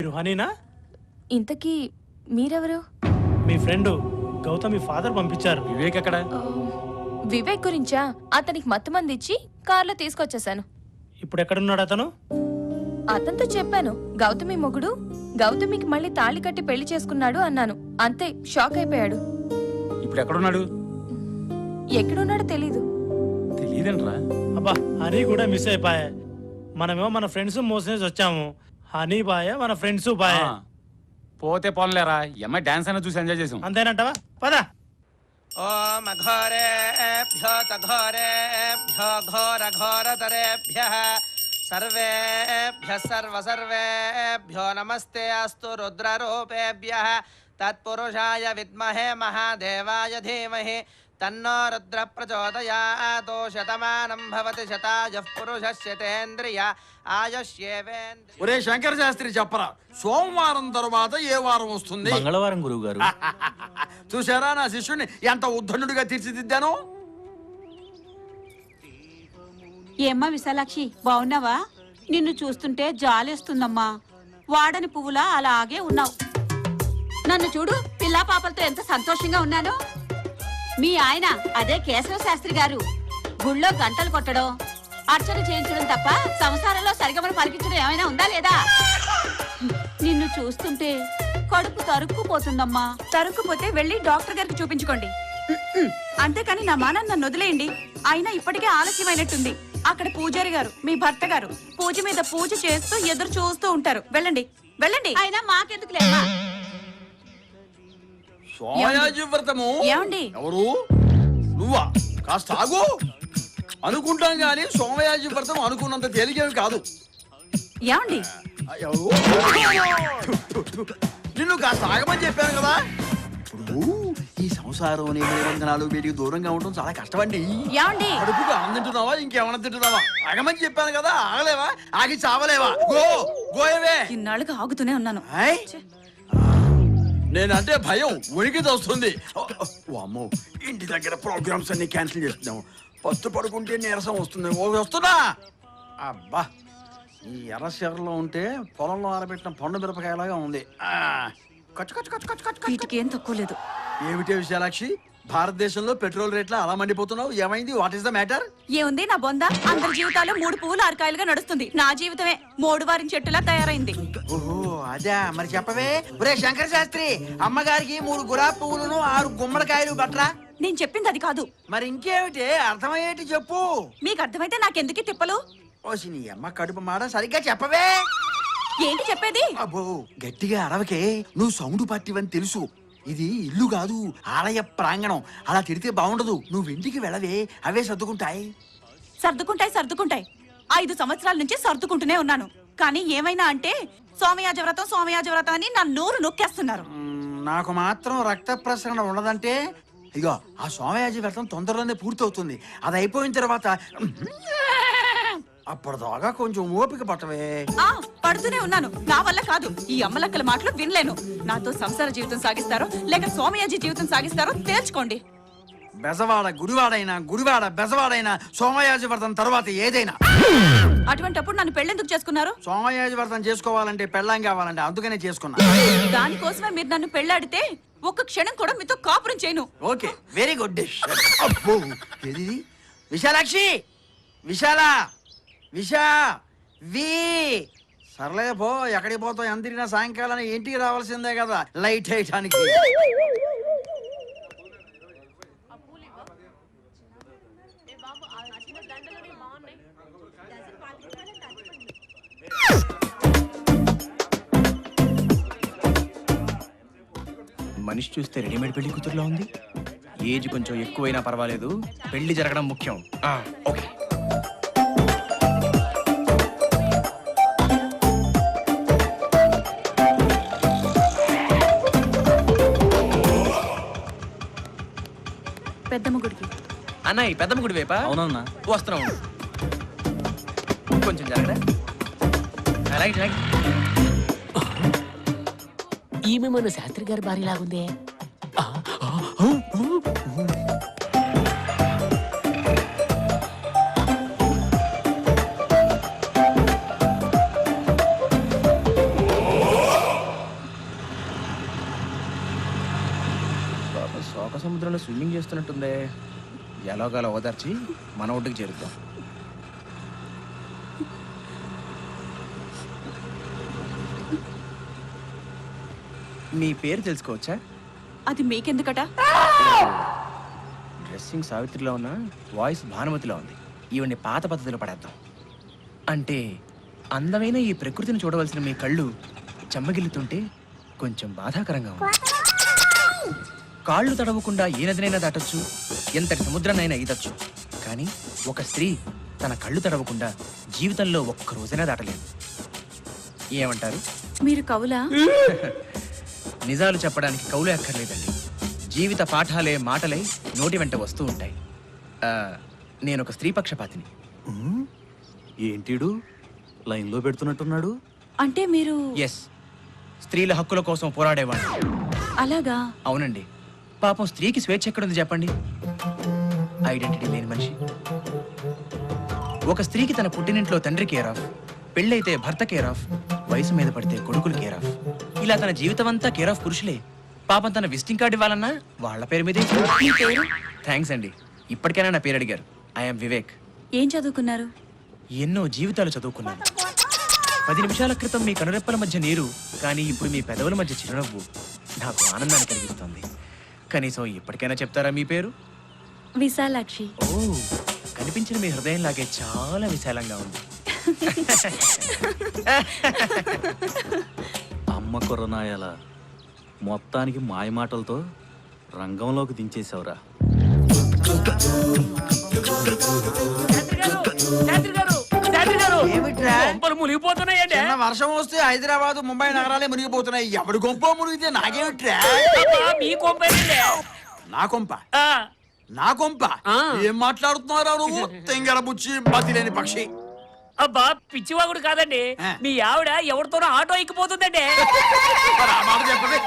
మీరు హనీనా? ఇంతకీ మీరెవరు? మీ ఫ్రెండ్ గౌతమ్ మీ ఫాదర్ పంపించారు. వివేక్ ఎక్కడ? వివేక్ గురించా? అతనికి మత్తు మంది ఇచ్చి కార్లో తీసుకొచ్చేసాను. ఇప్పుడు ఎక్కడున్నాడు అతను? అతనితో చెప్పాను గౌతమి మొగుడు గౌతమికి మళ్ళీ తాళి కట్టి పెళ్లి చేసుకున్నాడు అన్నాను. అంతే, షాక్ అయిపోయాడు. ఇప్పుడు ఎక్కడున్నాడు? ఎక్కడున్నాడో తెలీదు. తెలియదంట్రా. అబ్బా, హనీ కూడా మిస్ అయిపోయా. మనమేమో మన ఫ్రెండ్స్ మోసేసి వచ్చాము. హనీ బాయ్ మన ఫ్రెండ్స్ బాయ్. పోతే పోన్లేరా, ఈ అమ్మాయి డాన్స్ అయినా చూసి ఎంజాయ్ చేసాం. అంతేనంటవా? పదా. ఓం అఘోరేభ్యో తఘోరేభ్యో ఘోర ఘోరతరేభ్యః సర్వేభ్యః సర్వసర్వేభ్యో నమస్తే అస్తు రుద్రరూపేభ్యః తత్పురుషాయ విద్మహే మహాదేవాయ ధీమహి తన్నో రుద్ర ప్రచోదయాత్. శతమానం భవతి శతాయః పురుషస్యతేంద్రియ ఆయుష్యేవేంద్రియ. ఒరే శంకర శాస్త్రి చెప్పరా, సోమవారం తర్వాత ఏ వారం వస్తుంది? మంగళవారం గురువు గారు. చూసారా నా శిష్యుడిని ఎంత ఉద్ధనుడిగా తీర్చిదిద్దాను. ఏమ్మా విశాలాక్షి, బాగున్నావా? నిన్ను చూస్తుంటే జాలేస్తుందమ్మా. వాడని పువ్వులా అలాగే ఉన్నావు. నన్ను చూడు, పిల్లా పాపలతో ఎంత సంతోషంగా ఉన్నాను. మీ ఆయన అదే కేశవ శాస్త్రి గారు గుళ్ళో గంటలు కొట్టడం, అర్చన చేయించడం తప్ప సంసారంలో సరిగమను పలికించడం ఏమైనా ఉందా లేదా? నిన్ను చూస్తుంటే కడుపు తరుక్కుపోతుందమ్మా. తరుక్కుపోతే వెళ్ళి డాక్టర్ గారికి చూపించుకోండి. అంతేకాని నా మాన నన్ను వదిలేయండి. అయినా ఇప్పటికే ఆలస్యమైనట్టుంది. అక్కడ పూజారి గారు, మీ భర్త గారు పూజ మీద పూజ చేస్తూ ఎదురు చూస్తూ ఉంటారు. వెళ్ళండి వెళ్ళండి. అయినా మాకెందుకులేమ్మా. సోమయాజి వ్రతము ఏమండి? ఎవరు? నువ్వా? కాస్త ఆగు. అనుకుంటాం గాని సోమయాజి వ్రతం అనుకున్నంత తేలికేమి కాదు. ఏమండి? ఎవరు? నిన్ను కాస్త ఆగమని చెప్పాను కదా. ఇప్పుడు ఈ సంసారం అనే నిబంధనలు వీటికి దూరంగా ఉండడం చాలా కష్టమండి. ఏమండి? కడుపుకు అన్నం తింటున్నావా, ఇంకేమన్నా తింటున్నావా? ఆగమని చెప్పాను కదా. ఆగలేవా? ఆగి చావలేవా? గో గోయవే. ఇన్నాళ్ళుగా ఆగుతూనే ఉన్నాను. నేనంటే భయం ఉనికి తోస్తుంది. అమ్మో, ఇంటి దగ్గర ప్రోగ్రామ్స్ అన్ని క్యాన్సిల్ చేస్తున్నాము. పస్తు పడుకుంటే నీరసం వస్తుంది. వస్తున్నా. అబ్బా, ఈ ఎర్రశర్రలో ఉంటే పొలంలో ఆరబెట్టిన పండు మిరపకాయలాగా ఉంది. వీటికి ఏం తక్కువ లేదు. ఏమిటే విశాలాక్షి, భారతదేశంలో పెట్రోల్ రేట్ల అలా మండిపోతున్నావు? ఏమైంది? What is the matter? ఏముంది నా బొంద? అందరి జీవితాలు 3 పువ్వులు 6 కాయలుగా నడుస్తుంది. నా జీవితమే 3 వారిన చెట్టులా తయారైంది. ఓహో అదే, మరి చెప్పవే. ఒరే శంకర శాస్త్రి, అమ్మగారికి 3 గులాబీ పువ్వులను 6 గుమ్మడికాయలు బట్రా. నేను చెప్పింది అది కాదు. మరి ఇంకేమిటి? అర్థమయ్యేటి చెప్పు. మీకు అర్థమైతే నాకెందుకు తిప్పలు? ఓసి నీ అమ్మ కడుపు మాట సరిగ్గా చెప్పవే. ఏంటి చెప్పేది? అబ్బో, గట్టిగా అరవకే. నువ్వు సౌండ్ పట్టివని తెలుసు. ఇది ఇల్లు కాదు, ఆలయ ప్రాంగణం. అలా తిడితే బాగుండదు. నువ్వు ఇంటికి వెళ్ళవే, అవే సర్దుకుంటాయి. సర్దుకుంటాయి 5 సంవత్సరాల నుంచి సర్దుకుంటూనే ఉన్నాను. కానీ ఏమైనా అంటే సోమయాజ వ్రతం అని నా నోరు నొక్కేస్తున్నారు. నాకు మాత్రం రక్త ప్రసరణ ఉండదంటే. ఇగో, ఆ సోమయాజి వ్రతం తొందరలోనే పూర్తవుతుంది. అది అయిపోయిన తర్వాత అప్పటిదాకా కొంచెం ఓపిక పట్టవే. పడుతూనే ఉన్నాను. నా వల్ల కాదు. ఈ అమ్మలక్కల మాటలు వినలేను. నాతో సంసార జీవితం సాగిస్తారో లేక సోమయాజి జీవితం సాగిస్తారో తేల్చుకోండి. బెజవాడ గుడివాడైనా, గుడివాడ బెజవాడైనా సోమయాజి వ్రతం తర్వాత ఏదైనా. అటువంటప్పుడు నన్ను పెళ్ళెందుకు చేసుకున్నారు? సోమయాజి వ్రతం చేసుకోవాలంటే పెళ్ళాం కావాలంటే అందుకనే చేసుకున్నా. దానికోసమే మీరు నన్ను పెళ్ళాడితే ఒక్క క్షణం కూడా మీతో కాపురం చేయను. Okay, very good. అబ్బో, ఏది? విశాలాక్షి, విశా సర్లే పో. ఎక్కడికి పోతావు? ఎంత తిరిగినా సాయంకాలం ఇంటికి రావాల్సిందే కదా లైట్ వేయటానికి. మనిషి చూస్తే రెడీమేడ్ పెళ్లి కూతురులో ఉంది. ఏజ్ కొంచెం ఎక్కువైనా పర్వాలేదు, పెళ్లి జరగడం ముఖ్యం. ఓకే. పెద్దమ్మ గుడికి. అన్నయ్య పెద్దమ్మ గుడి వైపా? అవునన్నా, వస్తున్నాం. కొంచెం జరగడా. ఈమె మన శాస్త్రి గారి భార్య లాగుందే. చేస్తున్నట్టుందే. ఎలాగోలా ఓదార్చి మన ఒడ్డుకి చేరుద్దాం. మీ పేరు తెలుసుకోవచ్చా? అది మీకెందుకట? డ్రెస్సింగ్ సావిత్రిలో ఉన్న వాయిస్ భానుమతిలో ఉంది. ఈవెన్ని పాత పద్ధతిలో పడేద్దాం. అంటే అందమైన ఈ ప్రకృతిని చూడవలసిన మీ కళ్ళు చెమ్మగిల్లుతుంటే కొంచెం బాధాకరంగా ఉంది. కాళ్ళు తడవకుండా ఏ నదినైనా దాటొచ్చు, ఎంతటి సముద్రాన్నైనా ఈదొచ్చు. కానీ ఒక స్త్రీ తన కళ్ళు తడవకుండా జీవితంలో ఒక్క రోజైనా దాటలేదు. ఏమంటారు? మీరు కవులా? నిజాలు చెప్పడానికి కవులే అక్కర్లేదండి. జీవిత పాఠాలే మాటలై నోటి వెంట వస్తూ ఉంటాయి. నేను ఒక స్త్రీ పక్షపాతిని. ఏంటిడు లైన్లో పెడుతున్నట్టున్నాడు? అంటే మీరు? ఎస్, స్త్రీల హక్కుల కోసం పోరాడేవాడిని. అలాగా? అవునండి. పాపం స్త్రీకి స్వేచ్ఛ ఎక్కడుంది చెప్పండి? ఐడెంటిటీ లేని మనిషి. ఒక స్త్రీకి తన పుట్టినింట్లో తండ్రి కేర్ ఆఫ్, పెళ్ళైతే భర్త కేర్ ఆఫ్, వయసు మీద పడితే కొడుకులు కేర్ ఆఫ్. ఇలా తన జీవితం అంతా కేర్ ఆఫ్ పురుషులే. పాపం తన విజిటింగ్ కార్డు ఇవ్వాలన్నా వాళ్ళ పేరు మీదే. థ్యాంక్స్ అండి. ఇప్పటికైనా నా పేరు అడిగారు. ఐఎమ్ వివేక్. ఏం చదువుకున్నారు? ఎన్నో జీవితాలు చదువుకున్నాను. 10 నిమిషాల క్రితం మీ కనురెప్పల మధ్య నీరు, కానీ ఇప్పుడు మీ పెదవుల మధ్య చిరునవ్వు నాకు ఆనందాన్ని కలిగిస్తుంది. కనీసం ఇప్పటికైనా చెప్తారా మీ పేరు? విశాలాక్షి. ఓ, కనిపించిన మీ హృదయం లాగే చాలా విశాలంగా ఉంది. అమ్మ కొరనాయాల మొత్తానికి మాయమాటలతో రంగంలోకి దించేశావురా. ఏమిట్రా మునిగిపోతున్నాయండి. చిన్న వర్షం వస్తే హైదరాబాద్ ముంబై నగరాలే మునిగిపోతున్నాయి. ఎవడి గొంప మునిగితే నాకేమిట్రా? మీ కొంపేనండి. నా కొంప? నా కొంప? ఏం మాట్లాడుతున్నారా నువ్వు? తెంగర బుచ్చి బతి లేని పక్షి. అబ్బా పిచ్చివాగుడు కాదండి. మీ ఆవిడ ఎవరితోనో ఆటో ఎక్కిపోతుందండి. మరి ఆ మాట చెప్పండి.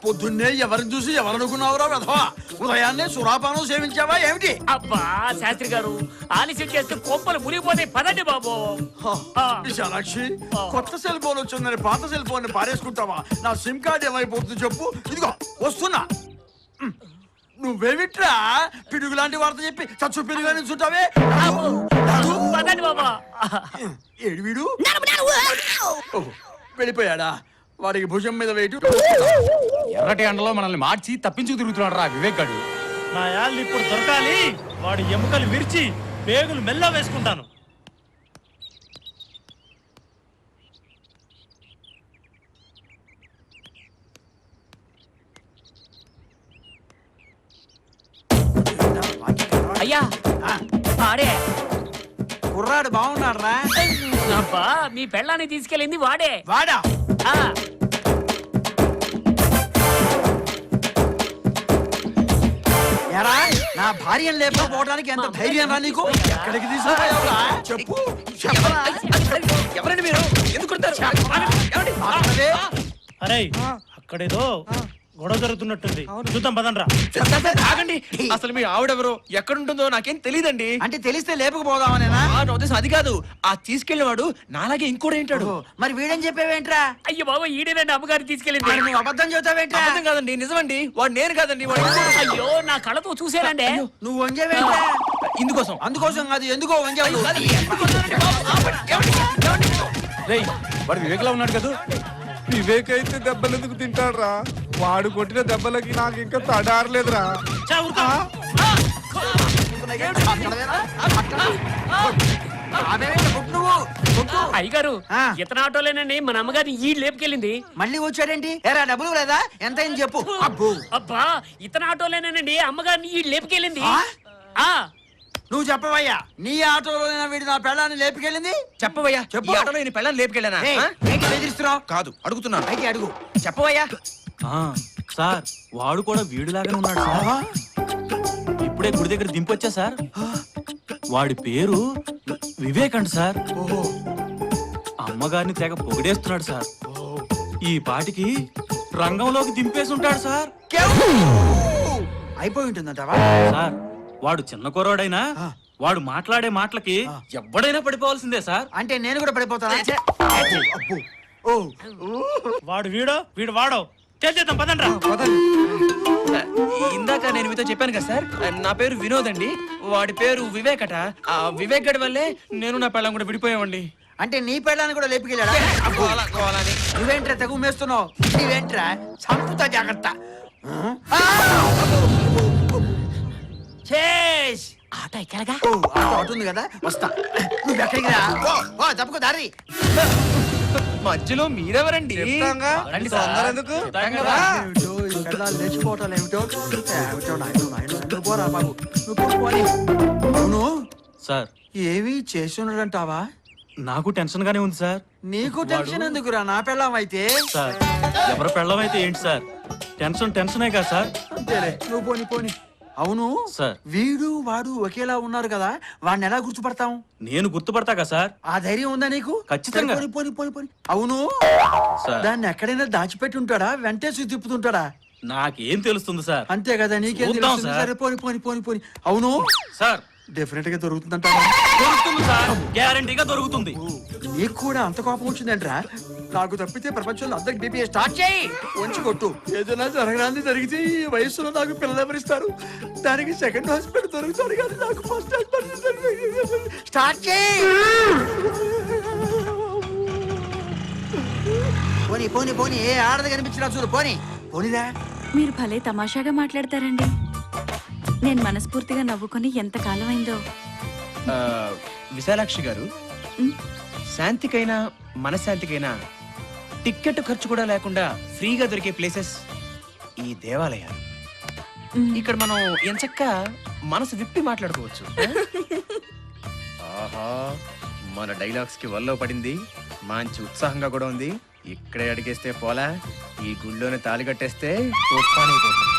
పొద్దున్నే ఎవరిని చూసి ఎవరనుకున్నావురా వెధవా? ఉదయాన్నే సురాపానం సేవించావా ఏమిటి? అబ్బా శాస్త్రి గారు, ఆలస్యం చేస్తే కొంపలు మునిగిపోతాయి. పదండి బాబు. విశాలాక్షి, కొత్త సెల్ ఫోన్ వచ్చిందని పాత సెల్ ఫోన్ పారేసుకుంటావా? నా సిమ్ కార్డ్ ఏమైపోతుంది చెప్పు. ఇదిగో వస్తున్నా. నువ్వేమిట్రా పిడుగు లాంటి వార్త చెప్పి చచ్చు పిడుగు నుంచుంటావే? పదండి బాబా. ఏడు వీడు వెళ్ళిపోయాడా? వాడికి భుజం మీద వేటు. ఎర్రటి ఎండలో మనల్ని మార్చి తప్పించుకు తిరుగుతున్నాడు రా వివేక్ గాడు. నా యాళ్ళు ఇప్పుడు దొరకాలి. వాడి ఎముకలు విరిచి పేగులు మెల్ల వేసుకుంటాను. అయ్యా వాడే. కుర్రాడు బాగున్నాడు రా. అబ్బా మీ పెళ్ళాన్ని తీసుకెళ్ళింది వాడే. వాడా? ఆ ఎరా, నా భార్యను లేకపోవడానికి ఎంత ధైర్యం రా నీకు? ఎక్కడికి తీసుకుపోయావురా? చెప్పు. చెప్పరా? ఎవరండి మీరు? ఎందుకు కొడతారు? మాట్లాడవే. అరే అక్కడేదో గొడవ జరుగుతున్నట్టుంది. చూద్దాం పదండ్రా. ఆగండి. అసలు మీ ఆవిడెవరో ఎక్కడుంటుందో నాకేం తెలియదండి. అంటే తెలిస్తే లేపుకుపోదామనేనా? నా ఉద్దేశం అది కాదు. ఆ తీసుకెళ్లినవాడు నాలాగే ఇంకోటి ఏంటాడు. మరి వీడని చెప్పేవేంట్రా? అయ్యో బాబా ఈడేనండి అమ్మగారు తీసుకెళ్ళింది. మరి నువ్వు అబద్ధం చెబుతావేంట్రా? అబద్ధం కాదండి, నిజమండి. వాడు నేను కాదండి, వాడు ఇంకోడు. అయ్యో నా కళ్ళతో చూసానండి. నువ్వు వంగేవేంట్రా? ఇందుకోసం. అందుకోసం కాదు, ఎందుకో వంగేవాడు. రేయ్ వాడు వివేక్ లా ఉన్నాడు కదా. వివేక్ అయితే దెబ్బలెందుకు తింటాడురా? వాడు కొట్టిన దెబ్బలకి నాకు ఇంకా తడారలేదురా. చా, ఊరుకో. అయ్యగారు ఇతను ఆటోలేనండి మన అమ్మగారిని ఈ లేపుకెళ్ళింది. మళ్ళీ వచ్చాడేంటి? ఎరా డబ్బులు లేదా? ఎంత అయింది చెప్పు. అబ్బో, అబ్బా ఇతను ఆటోలేనండి అమ్మగారిని ఈ లేపుకెళ్ళింది. ఆ నువ్వు చెప్పవయ్యా. నీ ఆటోలో వీడి నా పెళ్ళాన్ని లేపుకెళ్ళింది? చెప్పవయ్యా. చెప్పు. ఈ ఆటోలో నేను పెళ్ళని లేపుకెళ్ళానా? ఏయ్, ఏంటి బెదిరిస్తున్నావు? కాదు, అడుగుతున్నాను. అయితే అడుగు. చెప్పవయ్యా. సార్ వాడు కూడా వీడిలాగానే ఉన్నాడు సార్. ఇప్పుడే గుడి దగ్గర దింపొచ్చా సార్. వాడి పేరు వివేక్ అంట సార్. అమ్మగారిని తెగ పొగిడేస్తున్నాడు సార్. ఈ పాటికి రంగంలోకి దింపేసి ఉంటాడు సార్. అయిపోయి ఉంటుందంటావా? సార్ వాడు చిన్న కుర్రాడైనా వాడు మాట్లాడే మాటలకి ఎవడైనా పడిపోవాల్సిందే సార్. అంటే నేను కూడా పడిపోతానా? అబ్బో. ఓ. వాడు వీడో వీడు వాడో తేల్చేద్దాం పదండ్రా. ఇందాక నేను మీతో చెప్పాను కదా సార్, నా పేరు వినోద్ అండి, వాడి పేరు వివేక్ అట. ఆ వివేక్ గడి వల్లే నేను నా పెళ్ళం కూడా విడిపోయామండి. అంటే నీ పెళ్ళాన్ని కూడా లేపుకెళ్ళాడా? నువ్వేంట్రా తెగు మేస్తున్నావు? నువ్వేంట్రా చంపుతా జాగ్రత్త. ఆటో ఎక్కడగా ఓ, ఆటో అవుతుంది కదా, వస్తా. నువ్వు ఎక్కడికి రా? ఓ తప్పుకో దారి. మధ్యలో మీరెవరండి? చెప్తాంగా, రండి తొందర సార్. ఎందుకు? చెప్తాం కదా. ఏమిటో, ఈ పెళ్ళాలు లేచిపోవటాలు ఏమిటో. ఏమిటో నాయనో, నువ్వు పోరా బాబు, నువ్వు పోనీ. అవును, సార్ ఏవి చేసి ఉండడంటావా? నాకు టెన్షన్ గానే ఉంది సార్. నీకు టెన్షన్ ఎందుకురా, నా పెళ్ళాం అయితే. సార్ ఎవరి పెళ్ళం అయితే ఏంటి సార్, టెన్షనే కదా సార్. అంతేలే, నువ్వు పోని పోని. అవును సార్. వీడు వాడు ఒకేలా ఉన్నారు కదా, వాడిని ఎలా గుర్తుపడతాం? నేను గుర్తుపడతా కదా సార్. ఆ ధైర్యం ఉందా నీకు? ఖచ్చితంగా. పోని పోని పోని పోని. అవును, సార్ దాన్ని ఎక్కడైనా దాచిపెట్టి ఉంటాడా, వెంటేసి తిప్పుతుంటాడా? నాకేం తెలుస్తుంది సార్. అంతే కదా, నీకేం చూద్దాం తెలుస్తుంది? సార్. సరే పోని పోని పోని పోని. అవును, సార్ డెఫినెట్ గా దొరుకుతుందంటావా? దొరుకుతుంది సార్, గ్యారంటీగా దొరుకుతుంది. నీకు కూడా అంత కోపం వచ్చిందంట్రా? నాకు తప్పితే ప్రపంచంలో అందరికి బీపీ స్టార్ట్ చేయి, వంచి కొట్టు. ఏదైనా జరగరాంది జరిగితే ఈ వయసులో నాకు పిల్లలు ఎవరిస్తారు? దానికి సెకండ్ హాస్పిటల్ దొరుకుతాడు కానీ నాకు ఫస్ట్ హాస్పిటల్. స్టార్ట్ చేయి. పోనీ పోనీ పోనీ, ఏ ఆడది కనిపించినా చూడు, పోనీ పోనీరా. మీరు భలే తమాషాగా మాట్లాడతారండి. నేను మనస్ఫూర్తిగా నవ్వుకొని ఎంత కాలం అయిందో. ఆ, విశాలాక్షి గారు, శాంతికైనా మనశ్శాంతికైనా టిక్కెట్ ఖర్చు కూడా లేకుండా ఫ్రీగా దొరికే ప్లేసెస్ ఈ దేవాలయాలు. ఇక్కడ మనం ఎంచక్క మనసు విప్పి మాట్లాడుకోవచ్చు. ఆహా, మన డైలాగ్స్ కి వల్లో పడింది, మంచి ఉత్సాహంగా కూడా ఉంది. ఇక్కడే అడిగేస్తే పోలా, ఈ గుళ్ళోనే తాళి కట్టేస్తే ఉప్పానైపోతుంది.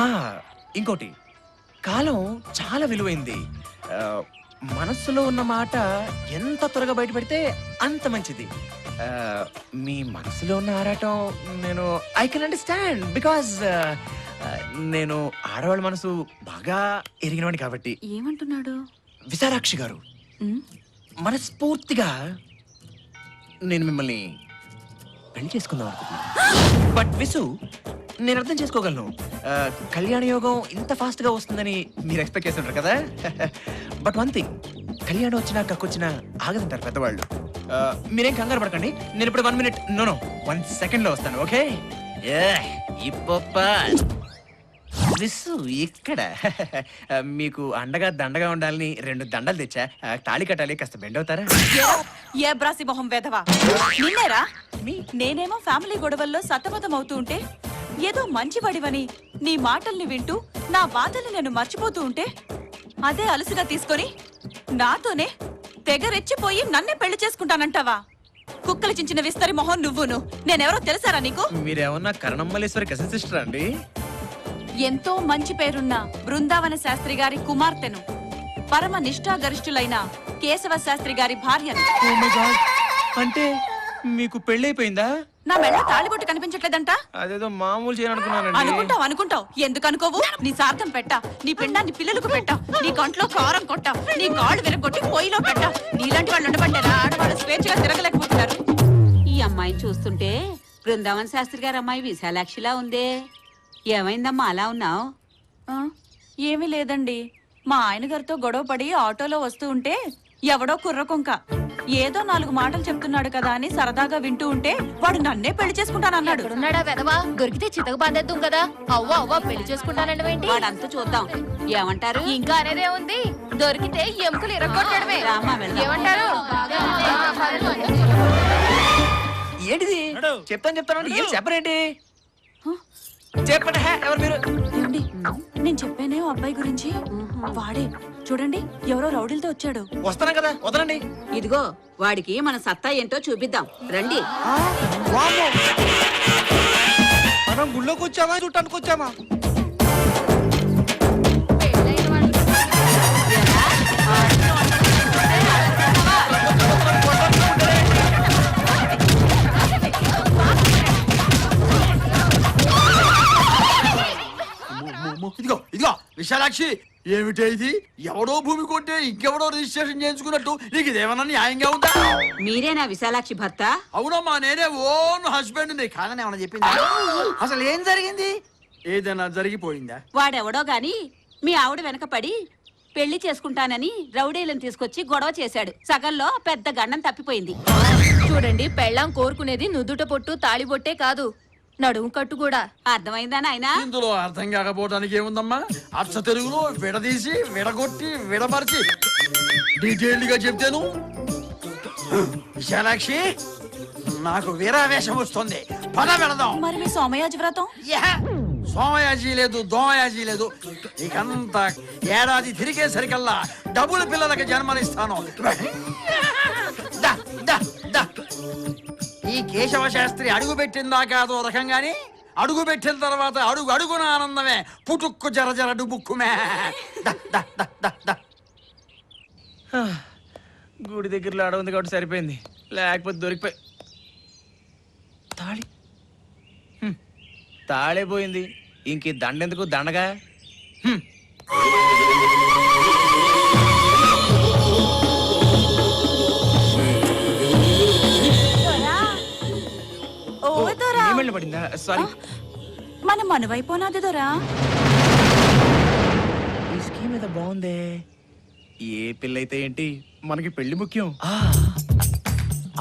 ఆ, ఇంకోటి, కాలం చాలా విలువైంది. ఆ, మనస్సులో ఉన్న మాట ఎంత త్వరగా బయటపెడితే అంత మంచిది. ఆ, మీ మనసులో ఉన్న ఆరాటం నేను ఐ కెన్ అండర్స్టాండ్, బికాజ్ నేను ఆడవాళ్ళ మనసు బాగా ఎరిగినవాడిని కాబట్టి. ఏమంటున్నాడు? విశాలాక్షి గారు, ఉమ్, మనస్ఫూర్తిగా నేను మిమ్మల్ని పెళ్లి చేసుకుందాం అనుకుంటున్నాను. బట్ విసు, నేను అర్థం చేసుకోగలను, కళ్యాణ యోగం ఇంత ఫాస్ట్ గా వస్తుందని మీరు ఎక్స్పెక్ట్ చేస్తుంటారు కదా. బట్ వన్ థింగ్, కళ్యాణం వచ్చినా కక్కొచ్చినా ఆగదంటారు పెద్దవాళ్ళు. మీరేం కంగారు పడకండి, నేను ఇప్పుడు 1 minute, నో 1 second లో వస్తాను. ఓకే? విసు ఇక్కడ మీకు అండగా దండగా ఉండాలని 2 దండలు తెచ్చా. తాళి కట్టాలి, కాస్త బెండ్ అవుతారా? ఏ బ్రాసి మొహం వేధవా, నిన్నేరా? నేనేమో ఫ్యామిలీ గొడవల్లో సతమతం అవుతూ ఉంటే, ఏదో మంచివాడివని నీ మాటల్ని వింటూ నా బాధల్ని నేను మర్చిపోతూ ఉంటే, అదే అలుసుగా తీసుకొని నాతోనే తెగ రెచ్చిపోయి నన్నే పెళ్లి చేసుకుంటానంటావా? కుక్కలు చించిన విస్తరి మొహం నువ్వును. నేనెవరో తెలుసారా నీకు? మీరేమన్నా కరణమ్మలేశ్వరి కజిన్ సిస్టర్ అండి? ఎంతో మంచి పేరున్న బృందావన శాస్త్రి గారి కుమార్తెను, పరమ నిష్ఠాగరిష్ఠులైన కేశవ శాస్త్రి గారి భార్యను. Oh my God. అంటే మీకు పెళ్ళైపోయిందా? నా మెళ్ళ తాళిబొట్టు కనిపించట్లేదంట? అదేదో మామూలు చేయాలనుకున్నానండి. అనుకుంటావు ఎందుకు అనుకోవు? నీ సార్థం పెట్టా, నీ పిండాన్ని పిల్లలకు పెట్టా, నీ కంట్లో కారం కొట్టా, నీ కాళ్ళు విరగొట్టి పొయ్యిలో పెట్టా. నీలాంటి వాళ్ళు ఉండబట్టారా ఆడవాళ్ళు స్వేచ్ఛగా తిరగలేకపోతున్నారు? ఈ అమ్మాయిని చూస్తుంటే బృందావన్ శాస్త్రి గారి అమ్మాయి విశాలాక్షిలా ఉందే. ఏమైందమ్మా అలా ఉన్నావు? ఏమీ లేదండి, మా ఆయన గారితో గొడవ పడి ఆటోలో వస్తూ ఉంటే ఎవడో కుర్రకొంక ఏదో 4 మాటలు చెప్తున్నాడు కదా అని సరదాగా వింటూ ఉంటే వాడు నన్నే పెళ్లి చేసుకుంటానన్నాడు. ఎక్కడున్నాడా వెదవా? దొరికితే చితక బాధేద్దాం కదా. అవ్వ అవ్వ పెళ్లి చేసుకుంటానండి. వాడంతా చూద్దాం. ఏమంటారు? ఇంకా అనేదే ఉంది, దొరికితే ఎముకలు ఇరగొట్టడమే. రామ్మా, వెళ్దాం. ఏమంటారు? ఏంటిది? నడు. చెప్తాను ఏం చెప్పరేంటి? చెప్పండి, ఎవరు మీరు? ఏమండి, నేను చెప్పానే ఓ అబ్బాయి గురించి, వాడే చూడండి, ఎవరో రౌడీలతో వచ్చాడు. వస్తాను కదా, వదలండి. ఇదిగో వాడికి మన సత్తా ఏంటో చూపిద్దాం, రండి. మనం గుళ్ళోకి వచ్చామా చూడటానికి వచ్చామా? ఇదిగో ఇదిగో విశాలాక్షి, ఏమిటే ఇది? ఎవడో భూమి కొంటే ఇంకెవడో రిజిస్ట్రేషన్ చేయించుకున్నట్టు నీకు ఇదేమన్నా న్యాయంగా ఉందా? మీరేనా విశాలాక్షి భర్త? అవునమ్మా, నేనే ఓన్ హస్బెండ్. నీ కాదని ఏమన్నా చెప్పింది? అసలు ఏం జరిగింది? ఏదైనా జరిగిపోయిందా? వాడెవడో గాని మీ ఆవిడ వెనకపడి పెళ్లి చేసుకుంటానని రౌడీలను తీసుకొచ్చి గొడవ చేశాడు. సగంలో పెద్ద గండం తప్పిపోయింది. చూడండి, పెళ్ళాం కోరుకునేది నుదుట పొట్టు తాళిబొట్టే కాదు, నడుము కట్టు కూడా. అర్థమైందా నాయనా? ఇందులో అర్థం కాకపోవడానికి ఏముందమ్మా? అచ్చ తెలుగులో విడదీసి విడగొట్టి విడమర్చి డీటెయిల్డ్ గా చెప్తాను. విశాలాక్షి, నాకు వీరావేశం వస్తుంది, పద వెళదాం. మరి మీ సోమయాజి వ్రతం? సోమయాజీ లేదు, దోమయాజీ లేదు, ఇకంతా ఏడాది తిరిగేసరికల్లా డబుల్ పిల్లలకి జన్మనిస్తాను. దా, దా, దా. ఈ కేశవ శాస్త్రి అడుగు పెట్టిందాకా అదో రకంగాని, అడుగు పెట్టిన తర్వాత అడుగు అడుగున ఆనందమే, పుటుక్కు జర జర డుబుక్కుమే. దా, దా, దా, దా, దా. గుడి దగ్గరలో ఆడ ఉంది కాబట్టి సరిపోయింది, లేకపోతే దొరికిపోయి. తాళి తాళే పోయింది, ఇంక ఈ దండెందుకు దండగా. ఓ దొరా, ఏమళ్ళ పడిందా? సారీ. మనం మనవైపోనాది దొరా. ఈ స్కీమ్ ఏదో బాగుందే. ఏ పిల్లయితే ఏంటి, మనకి పెళ్లి ముఖ్యం.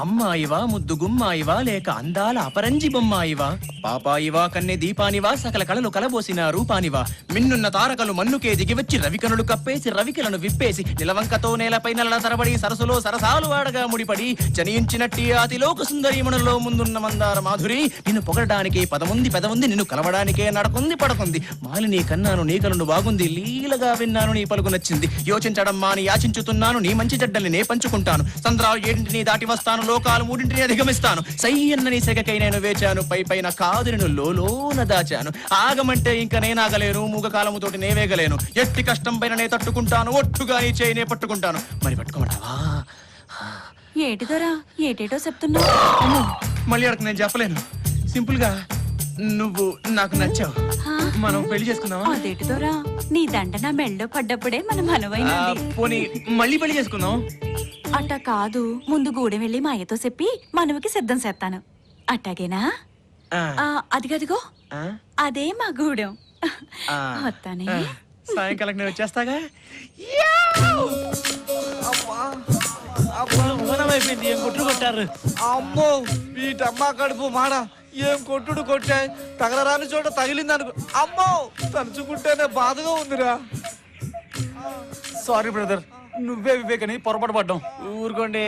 అమ్మాయివా, ముద్దు గుమ్మాయివా, లేక అందాల అపరంజి బొమ్మాయివా, పాపాయివా, కన్నె దీపానివా, సకల కళలు కలబోసిన రూపానివా, మిన్నున్న తారకలు మన్నుకే దిగి వచ్చి రవికనులు కప్పేసి రవికలను విప్పేసి నిలవంకతో నేలపై నెలల తరబడి సరసులో సరసాలు వాడగా ముడిపడి జనించినట్టి అతిలోక సుందరీమణుల్లో ముందున్న మందార మాధురి, నిన్ను పొగడడానికే పదముంది పెదముంది, నిన్ను కలవడానికే నడకుంది పడకుంది, మాలి నీ కన్నాను నీ కలను బాగుంది, లీలగా విన్నాను నీ పలుకు నచ్చింది, యోచించడం మాని యాచించుతున్నాను, నీ మంచి చెడ్డల్ని నే పంచుకుంటాను, సంద్రాలు ఏడింటిని దాటి వస్తాను, లోకాలు మూడింటిని అధిగమిస్తాను, సయ్యన్న నీ సెగకై నేను వేచాను, పై పైన కాదు నేను లోలోన దాచాను, ఆగమంటే ఇంక నేనాగలేను, మూగకాలముతోటి నే వేగలేను, ఎట్టి కష్టం పైన నే తట్టుకుంటాను, ఒట్టుగా నీ చేయి నే పట్టుకుంటాను, మరి పట్టుకోమంటావా? ఏటి దొరా, ఏటేటో చెప్తున్నావు. మళ్ళీ అడగ, నేను చెప్పలేను. సింపుల్ గా నువ్వు నాకు నచ్చావు, మనం పెళ్లి చేసుకుందామా? అదేటి దొరా, నీ దండ నా మెళ్ళో పడ్డప్పుడే మనం మనవైనది. పోనీ మళ్ళీ పెళ్లి చేసుకుందాం. అట్ట కాదు, ముందు గూడెం వెళ్ళి మా అయ్యతో చెప్పి మనవకి సిద్ధం చేస్తాను. అట్టాగేనా? అదిగదిగో అదే మా గూడెం. వస్తానే. సాయంకాలం నేను వచ్చేస్తాగా. అయిపోయింది, ఏం కొట్లు కొట్టారు. అమ్మో, వీటమ్మా కడుపు మాడ, ఏం కొట్టుడు కొట్టాయి, తగలరాని చోట తగిలింది అనుకో. అమ్మో, తలుచుకుంటేనే బాధగా ఉందిరా. సారీ బ్రదర్, నువ్వే వివేకని పొరపాటు పడ్డాం. ఊరుకోండి,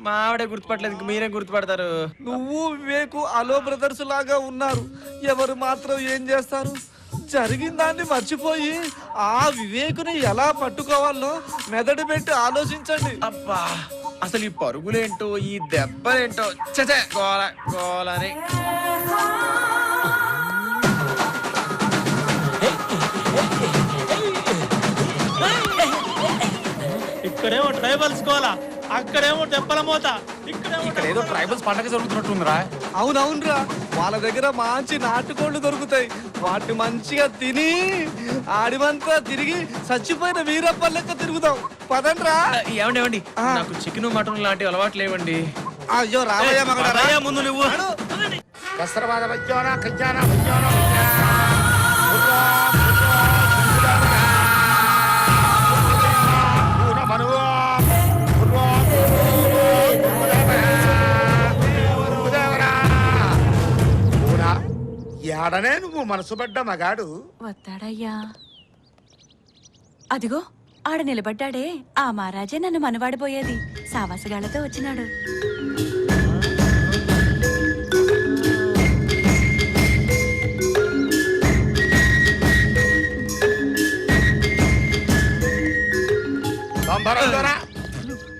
మా ఆవిడే గుర్తుపట్టలేదు, ఇంక మీరే గుర్తుపడతారు. నువ్వు వివేకు అలో బ్రదర్స్ లాగా ఉన్నారు, ఎవరు మాత్రం ఏం చేస్తారు? జరిగిన దాన్ని మర్చిపోయి ఆ వివేకుని ఎలా పట్టుకోవాలో మెదడు పెట్టి ఆలోచించండి. అబ్బా, అసలు ఈ పరుగులేంటో, ఈ దెబ్బలేంటో, చచే గోల గోలని. ఇక్కడేమో ట్రైబల్స్ కోలా, అక్కడేమో తెప్పల మోత, ఇక్కడ ఏదో ట్రైబల్స్ పండగ జరుగుతున్నట్టుందిరా. అవునవునరా, వాళ్ళ దగ్గర మంచి నాటుకోళ్లు దొరుకుతాయి, వాటిని మంచిగా తిని ఆడిమంతా తిరిగి చచ్చిపోయిన వీరప్ప లెక్క తిరుగుదాం. పదండ్రా. ఏమండి ఏమండి, నాకు చికెన్ మటన్ లాంటి అలవాటు లేవండి. అయ్యో రావయ్య మగడా, ముందు నువ్వు. ఏడనే నువ్వు మనసు పడ్డ మగాడు వస్తాడయ్యా. అదిగో ఆడ నిలబడ్డాడే, ఆ మహారాజే నన్ను మనవాడిపోయేది, సావాసగాళ్లతో వచ్చినాడు.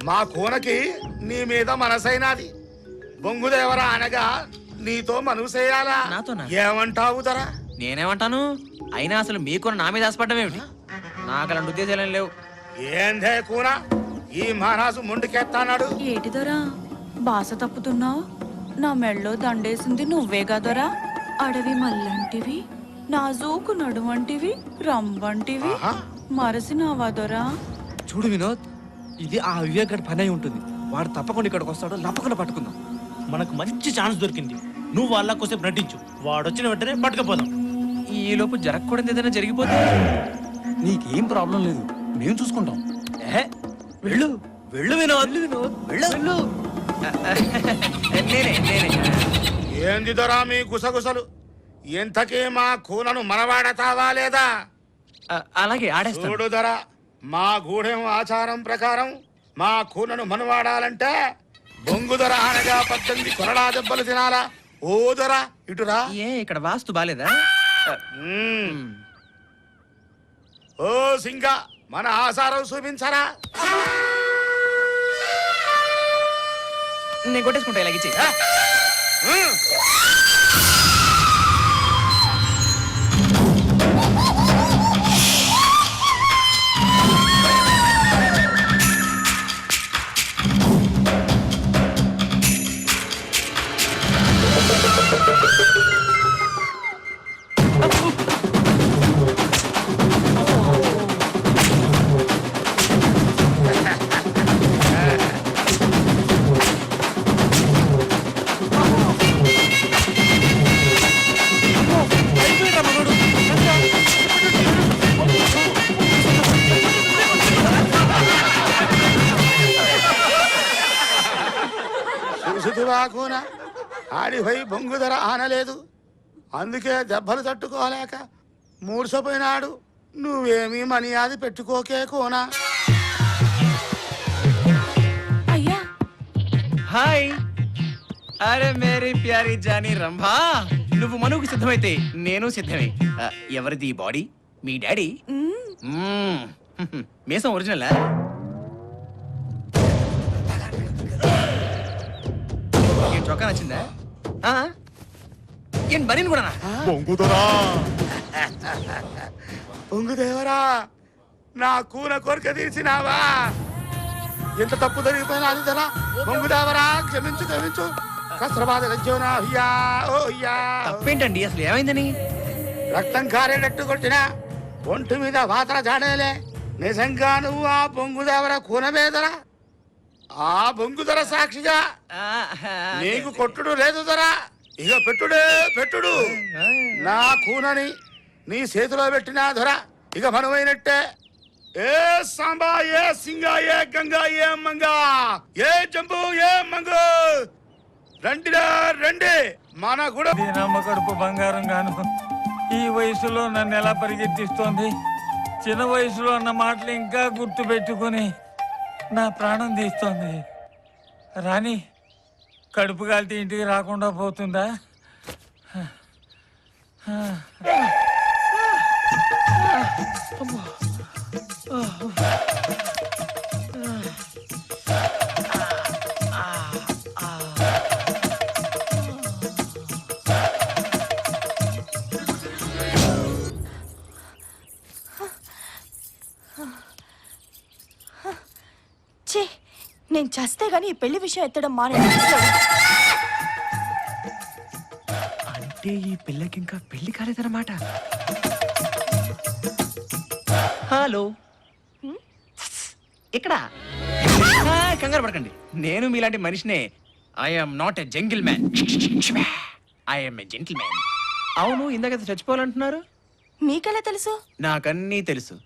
మా కూనకి నీ మీద మనసైనది, బొంగుదేవరా అనగా నీతో మనసేయాలా? నాతోనా? ఏమంటావు దొరా? నేనేమంటాను? అయినా అసలు మీకు నా మీద ఆశపడ్డం ఏమిటి? నాకు అలాంటి ఉద్దేశాలు ఏం లేవు. ఏందే కూన, ఈ మహారాజు ముందుకెత్తాడు. ఏటి దొరా బాస తప్పుతున్నావు? నా మెళ్ళో దండేసింది నువ్వే కదరా. అడవి మల్లంటివి, నాజూకు నడువంటివి, రంబంటివి, మరసినావా దొరా? చూడు వినోద్, ఇది ఆ వివేక్ గడి పని అయి ఉంటుంది. వాడు తప్పకుండా ఇక్కడికి వస్తాడు, తప్పకుండా పట్టుకుందాం. మనకు మంచి ఛాన్స్ దొరికింది, నువ్వు వాళ్ళ కోసం నటించు, వాడు వచ్చిన వెంటనే పట్టుకపోదాం. ఈ లోపు జరగకూడదు ఏదైనా జరిగిపోతే నీకేం ప్రాబ్లం లేదు మేము చూసుకుంటాం. ఏహే, వెళ్ళు వెళ్ళు వినోద్ వెళ్ళు వెళ్ళు నేనే ఏంది దొరా మీ గుసగుసలు? ఇంతకీ మా కూనను మనవాడతావా లేదా? అలాగే ఆడేస్తాను. చూడు దొరా, మా గూడెం ఆచారం ప్రకారం మా కూనను మనవాడాలంటే బొంగు దొర అనగా 18 కొరడా దెబ్బలు తినాలా. ఓ దొరా ఇటురా. ఏ ఇక్కడ వాస్తు బాలేదా? ఓ సింగ, మన ఆచారం చూపించరా. నేను కొట్టేసుకుంటా ఇలాగిచ్చి. చూసుతువా కూన, ఆడిపోయి బొంగు ధర ఆనలేదు, అందుకే దెబ్బలు తట్టుకోలేక మూర్చపోయినాడు. నువ్వేమీ మర్యాద పెట్టుకోకే కూనా. అయ్యా హాయ్, అరే మేరీ ప్యారీ జానీ రంభా, నువ్వు మనువుకు సిద్ధమైతే నేను సిద్ధమే. ఎవరిది ఈ బాడీ? మీ డాడీ? మీసం ఒరిజినల్? ఏం చొక్కా నచ్చిందా? ఏం బనీన్ కూడా? బొంగుదరా, బొంగుదేవరా, నా కూన కోరిక తీర్చినావా? ఎంత తప్పు జరిగిపోయినా అది ధర. బొంగుదేవరా, క్షమించు క్షమించు. కస్త్రబాధ గజ్జోనా అయ్యా, ఓ అయ్యా. తప్పేంటండి అసలు, ఏమైందని? రక్తం కారేటట్టు కొట్టినా ఒంటి మీద వాతర జాడేలే. నిజంగా నువ్వు ఆ బొంగుదేవర కూనమేదరా? ఆ బొంగుదర సాక్షిగా నీకు కొట్టుడు లేదు దొరా. ఇక పెట్టుడే పెట్టుడు. నా కూనని నీ చేతిలో పెట్టినా దొర, ఇక మనమైనట్టే. ఏ సాంబా, ఏ సింగా, ఏ గంగా, ఏ మంగా, ఏ జంబు, ఏ మంగు, రండిరా రండి. మన కూడా దీనమ్మ కడుపు బంగారం గాను ఈ వయసులో నన్ను ఎలా పరిగెత్తిస్తోంది. చిన్న వయసులో అన్న మాటలు ఇంకా గుర్తు పెట్టుకుని నా ప్రాణం తీస్తోంది. రాణి, కడుపు కాలితే ఇంటికి రాకుండా పోతుందా? ఛీ, నేను చస్తే గానీ ఈ పెళ్లి విషయం ఎత్తడం మానే. అంటే ఈ పిల్లకి ఇంకా పెళ్లి కాలేదన్నమాట. హలో, ఇక్కడ కంగారు పడకండి, నేను మీలాంటి మనిషినే. I'm not a jungle man, I'm a gentle man. అవును, ఇందాక చచ్చిపోవాలంటున్నారు. మీకెలా తెలుసు? నాకన్నీ తెలుసు.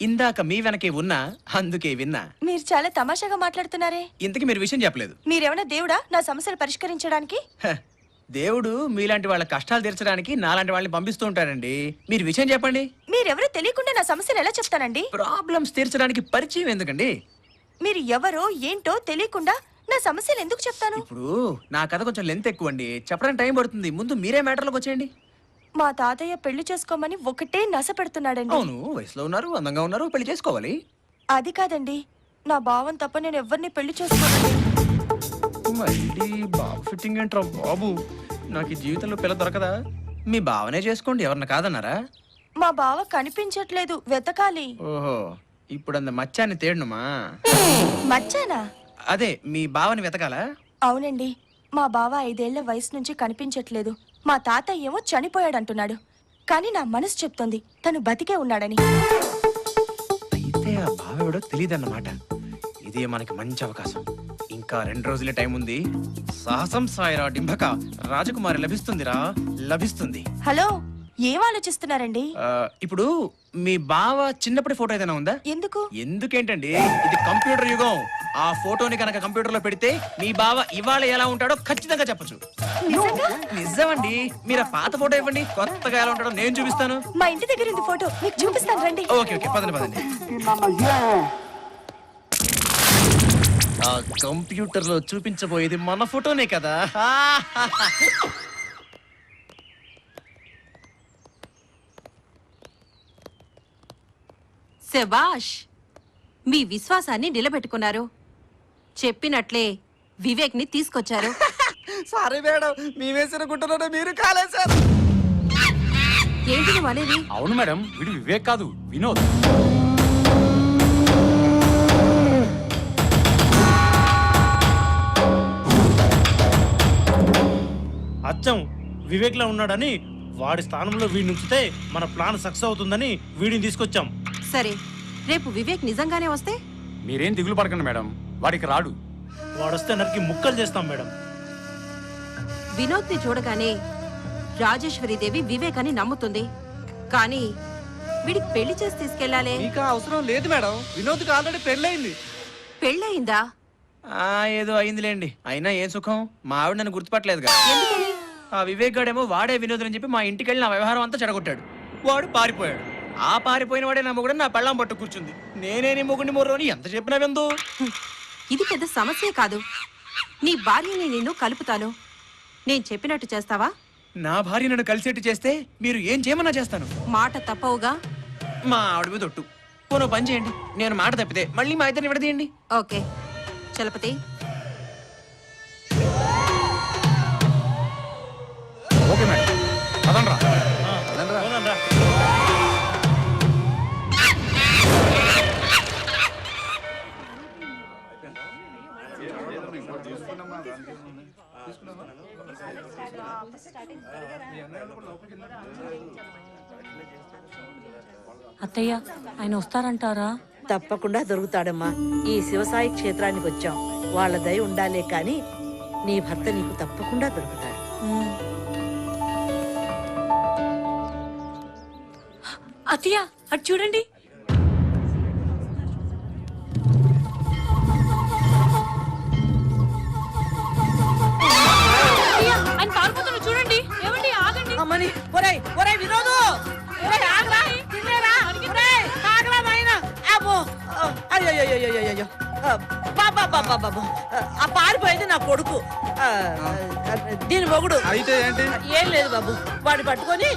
ఇందాక మీ వెనకే ఉన్నా, అందుకే విన్నా. మీరు చాలా తమాషాగా మాట్లాడుతున్నారే. ఇంతకీ మీరు విషయం చెప్పలేదు. మీరేమైనా దేవుడా నా సమస్యలు పరిష్కరించడానికి? హ, దేవుడు మీలాంటి వాళ్ళ కష్టాలు తీర్చడానికి నాలాంటి వాళ్ళని పంపిస్తూ ఉంటాడండి. మీరు విషయం చెప్పండి. మీరెవరో తెలియకుండా నా సమస్యలు ఎలా చెప్తానండి? ప్రాబ్లమ్స్ తీర్చడానికి పరిచయం ఎందుకండి? మీరు ఎవరో ఏంటో తెలియకుండా నా సమస్యలు ఎందుకు చెప్తాను? ఇప్పుడు నా కథ కొంచెం లెంత్ ఎక్కువ అండి, చెప్పడానికి టైం పడుతుంది. ముందు మీరే మ్యాటర్లోకి వచ్చేయండి. మా తాతయ్య పెళ్లి చేసుకోమని ఒకటే నస పెడుతున్నాడండి. అవును, వయసులో ఉన్నారు, అందంగా ఉన్నారు, పెళ్లి చేసుకోవాలి. అది కాదండి, నా భావం తప్ప నేను ఎవరిని పెళ్లి చేసుకోనండి. మళ్ళీ బాబు ఫిట్టింగ్ ఏంట్రా బాబు, నాకు ఈ జీవితంలో పిల్ల దొరకదా? మీ బావనే చేసుకోండి, ఎవరన్నా కాదన్నారా? మా బావ కనిపించట్లేదు, వెతకాలి. ఓహో, ఇప్పుడు అంత మచ్చాన్ని తేడనుమా? మచ్చానా? అదే మీ బావని వెతకాలా? అవునండి, మా బావ 5 ఏళ్ల వయసు నుంచి కనిపించట్లేదు. మా తాతయ్య ఏమో చనిపోయాడంటున్నాడు, కానీ నా మనసు చెప్తోంది తను బతికే ఉన్నాడని. అయితే ఆ బావెవడో తెలియదన్నమాట. ఇదే మనకి మంచి అవకాశం. ఇంకా 2 రోజులే టైం ఉంది. సాహసం సాయరా డింభక, రాజకుమారి లభిస్తుందిరా, లభిస్తుంది. హలో, ఏం ఆలోచిస్తున్నారండి? ఇప్పుడు మీ బావ చిన్నప్పటి ఫోటో ఏదైనా ఉందా? ఎందుకు? ఎందుకేంటండి, ఇది కంప్యూటర్ యుగం. ఆ ఫోటోని కనుక కంప్యూటర్ లో పెడితే మీ బావ ఇవాళ ఎలా ఉంటాడో ఖచ్చితంగా చెప్పొచ్చు. నిజంగా? నిజమండి. మీరు ఆ పాత ఫోటో ఇవ్వండి, కొత్తగా ఎలా ఉంటాడో నేను చూపిస్తాను. మా ఇంటి దగ్గర ఉంది ఫోటో, మీకు చూపిస్తాను రండి. ఓకే ఓకే, పదండి పదండి. ఆ కంప్యూటర్ లో చూపించబోయేది మన ఫోటోనే కదా. శబాష్, మీ విశ్వాసాన్ని నిలబెట్టుకున్నారు. చెప్పినట్లే వివేక్ ని తీసుకొచ్చారు. సారీ మేడం, మీ వేసిన గుట్టలోనే మీరు కాలేశారు. ఏంటి నువ్వు అనేది? అవును మేడం, వీడు వివేక్ కాదు, వినోద్. అచ్చం వివేక్ లా ఉన్నాడని వాడి స్థానంలో వీడిని ఉంచితే మన ప్లాన్ సక్సెస్ అవుతుందని వీడిని తీసుకొచ్చాం. సరే, రేపు వివేక్ నిజంగానే వస్తే? మీరేం దిగులు పడకండి మేడం, వాడికి రాడు. వాడొస్తే నరికి ముక్కలు చేస్తాం మేడం. వినోద్ ని చూడగానే రాజేశ్వరీదేవి వివేక్ అని నమ్ముతుంది. కానీ వీడికి పెళ్లి చేసి తీసుకెళ్లాలే. మీకు ఆ అవసరం లేదు మేడం, వినోద్కి ఆల్రెడీ పెళ్ళయింది. పెళ్ళయిందా? ఏదో అయిందిలేండి. అయినా ఏం సుఖం, మా ఆవిడ నన్ను గుర్తుపట్టలేదుగా. ఎందుకని? ఆ వివేక్ గాడేమో వాడే వినోద్ అని చెప్పి మా ఇంటికి వెళ్ళి నా వ్యవహారం అంతా చెడగొట్టాడు. వాడు పారిపోయాడు. ఆ పారిపోయిన వాడే నా మొగుడు నా పెళ్ళాం పట్టు కూర్చుంది. నేనే నీ మొగుడిని మొర్రోని ఎంత చెప్పినా విందు. ఇది పెద్ద సమస్యే కాదు. నీ భార్యని నిన్ను కలుపుతాను. నేను చెప్పినట్టు చేస్తావా? నా భార్య నన్ను కలిసేట్టు చేస్తే మీరు ఏం చేయమన్నా చేస్తాను. మాట తప్పవుగా? మా ఆవిడ మీద ఒట్టు. పోనో పని చేయండి, నేను మాట తప్పితే మళ్ళీ మా ఇద్దరిని విడదీయండి. ఓకే చలపతి. ఓకే మేడం, పదండ్రా. అవునండ్రా. అత్తయ్య, ఆయన వస్తారంటారా? తప్పకుండా దొరుకుతాడమ్మా. ఈ శివసాయి క్షేత్రానికి వచ్చాం, వాళ్ళ దయ ఉండాలే కాని నీ భర్త నీకు తప్పకుండా దొరుకుతాడు. అత్తయ్య, అటు చూడండి. ఆయన పారిపోతున్నారు చూడండి. ఏమండి, ఆగండి. అమ్మని, ఒరేయ్ ఒరేయ్ వినోదు, ఒరేయ్ ఆగరా, తిన్నేరా, ఒరేయ్ ఆగరా నాయనా. అబ్బో, అయ్యో, బాబు, ఆ పారిపోయింది నా కొడుకు, దీని మొగుడు. అయితే ఏంటి? ఏం లేదు బాబు, వాడిని పట్టుకొని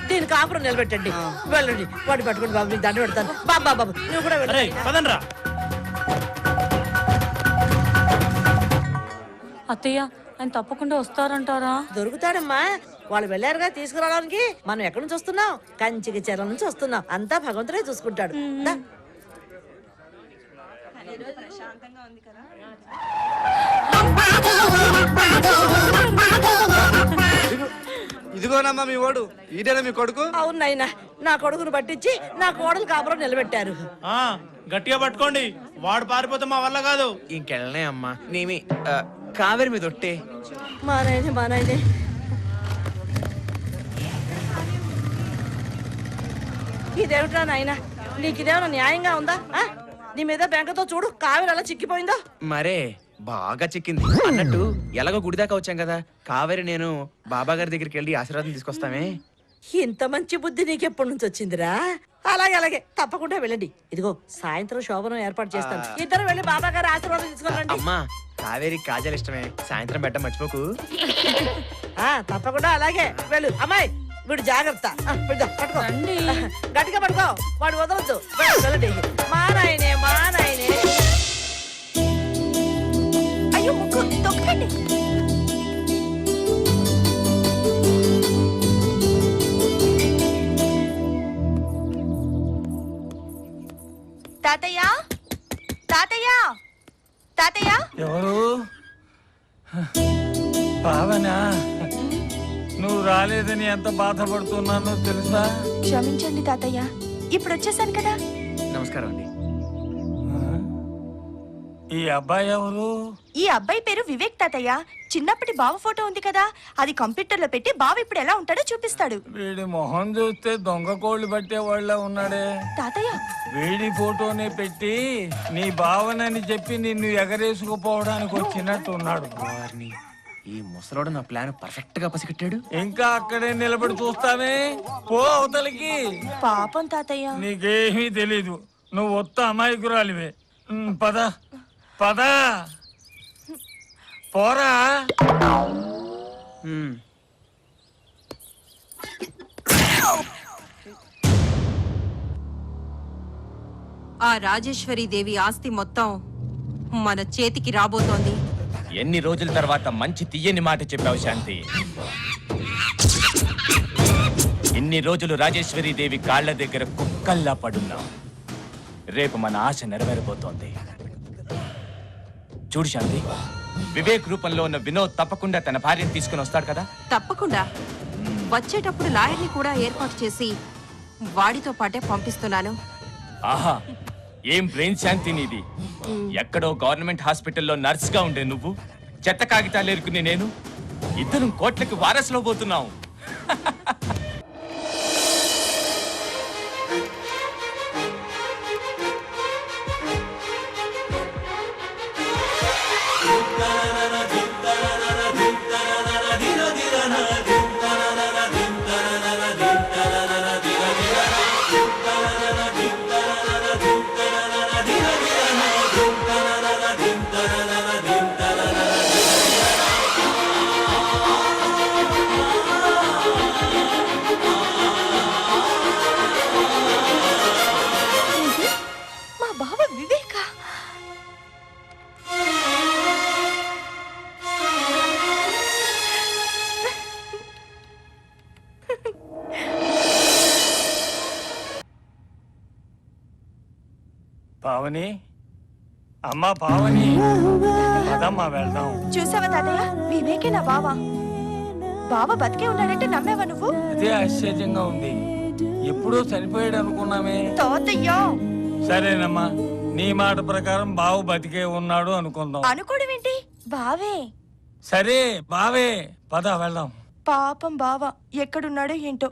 దీని కాపురం నిలబెట్టండి. వెళ్ళండి, వాడిని పట్టుకొని బాబు, మీకు దండ పెడతాను. బాబు నువ్వు కూడా అరే వెళ్ళండి. పదండ్రా. అత్తయ్య, ఆయన తప్పకుండా వస్తారంటారా? దొరుకుతాడమ్మా, వాళ్ళు వెళ్ళారుగా తీసుకురావడానికి. మనం ఎక్కడి నుంచి వస్తున్నాం? కంచికి చెర నుంచి వస్తున్నాం. అంతా భగవంతుడే చూసుకుంటాడు. దా. ఇదిగోనమ్మా మీ ఓడు, ఈడేనా మీ కొడుకు? అవును నాయనా, నా కొడుకును పట్టించి నా కోడలు కాపురం నిలబెట్టారు. ఆ, గట్టిగా పట్టుకోండి, వాడు పారిపోతే మా వల్ల కాదు. ఇంకెళ్ళనే అమ్మా, నేమి కావేరి మీద ఒట్టే. మా నాయనే ఇదేమిట్రా నాయనా, నీకు ఇదేమన్నా న్యాయంగా ఉందా? నీ మీద బెంకతో చూడు, కావేరి అలా చిక్కిపోయిందో. మరే బాగా చిక్కింది. అన్నట్టు ఎలాగో గుడి దాకా వచ్చాం కదా, కావేరి నేను బాబా గారి దగ్గరికి వెళ్ళి ఆశీర్వాదం తీసుకొస్తామే. ఇంత మంచి బుద్ధి నీకెప్పటి నుంచి వచ్చిందిరా? అలాగే తప్పకుండా వెళ్ళండి. ఇదిగో సాయంత్రం శోభనం ఏర్పాటు చేస్తాను, ఇద్దరు వెళ్ళి బాబా గారి ఆశీర్వాదం తీసుకోరండి. అమ్మా, కావేరి కాజాలు ఇష్టమే, సాయంత్రం పెట్ట మర్చిపోకు. తప్పకుండా అలాగే వెళ్ళు. అమ్మాయి వీడు జాగ్రత్త, పట్టుకో, గట్టిగా పట్టుకో, వాడు వదలొద్దు. వెళ్ళండి. మా నాయనే. అయ్యో ముక్కు తొక్కకండి. తాతయ్య, ఎవరు? బావనా? నువ్వు రాలేదని ఎంత బాధపడుతున్నానో తెలుసా? క్షమించండి తాతయ్య, ఇప్పుడు వచ్చేసాను కదా. నమస్కారం అండి. ఈ అబ్బాయి ఎవరు? ఈ అబ్బాయి పేరు వివేక్ తాతయ్య. చిన్నప్పటి బావ ఫోటో ఉంది కదా, అది కంప్యూటర్ లో పెట్టి బావ ఇప్పుడు ఎలా ఉంటాడో చూపిస్తాడు. వీడి మొహం చూస్తే దొంగ కోళ్ళు పట్టే వాళ్ళ ఉన్నాడే. తాతయ్య వీడి ఫోటోనే పెట్టి నీ భావనని చెప్పి నిన్ను ఎగరేసుకుపోవడానికి వచ్చినట్టు ఉన్నాడు. వారిని ఈ ముసలోడు నా ప్లాన్ పర్ఫెక్ట్ గా పసిగట్టాడు. ఇంకా అక్కడే నిలబడి చూస్తానే, పో అవతలికి. పాపం తాతయ్య. నీకేమీ తెలీదు, నువ్వు ఒత్త అమాయకురాలివే. పద పద పోరా. ఆ రాజేశ్వరి దేవి ఆస్తి మొత్తం మన చేతికి రాబోతోంది. ఎన్ని రోజుల తర్వాత మంచి తీయని మాట చెప్పావు శాంతి. ఇన్ని రోజులు రాజేశ్వరి దేవి కాళ్ల దగ్గర కుక్కల్లా పడున్నాం. రేపు మన ఆశ నెరవేరబోతోంది. చూడు శాంతి, వివేక్ రూపంలో ఉన్న వినోద్ తప్పకుండా తన భార్యను తీసుకుని వస్తాడు కదా. తప్పకుండా వచ్చేటప్పుడు లాయర్ని కూడా ఏర్పాటు చేసి వాడితో పాటే పంపిస్తున్నాను. ఆహా, ఏం బ్రెయిన్ శాంతి నీది. ఎక్కడో గవర్నమెంట్ హాస్పిటల్లో నర్స్ గా ఉండే నువ్వు, చెత్త కాగితాలు ఎరుకుని నేను, ఇద్దరం కోట్లకి వారసులో పోతున్నాం. మా బావ వివేకా? పావని, అమ్మా పావని, పదమ్మా వెళ్దాం. చూసావా తాతయ్య, వివేకే నా బావ. బావ బతికే ఉన్నాడంటే నమ్మేవా నువ్వు? అదే ఆశ్చర్యంగా ఉంది, ఎప్పుడో చనిపోయాడు అనుకున్నామే. తాతయ్య సరేనమ్మా, నీ మాట ప్రకారం బావు బతికే ఉన్నాడు అనుకుందాం. అనుకోవడం ఏంటి, బావే. సరే బావే, పద వెళ్దాం. పాపం బావ ఎక్కడున్నాడో ఏంటో.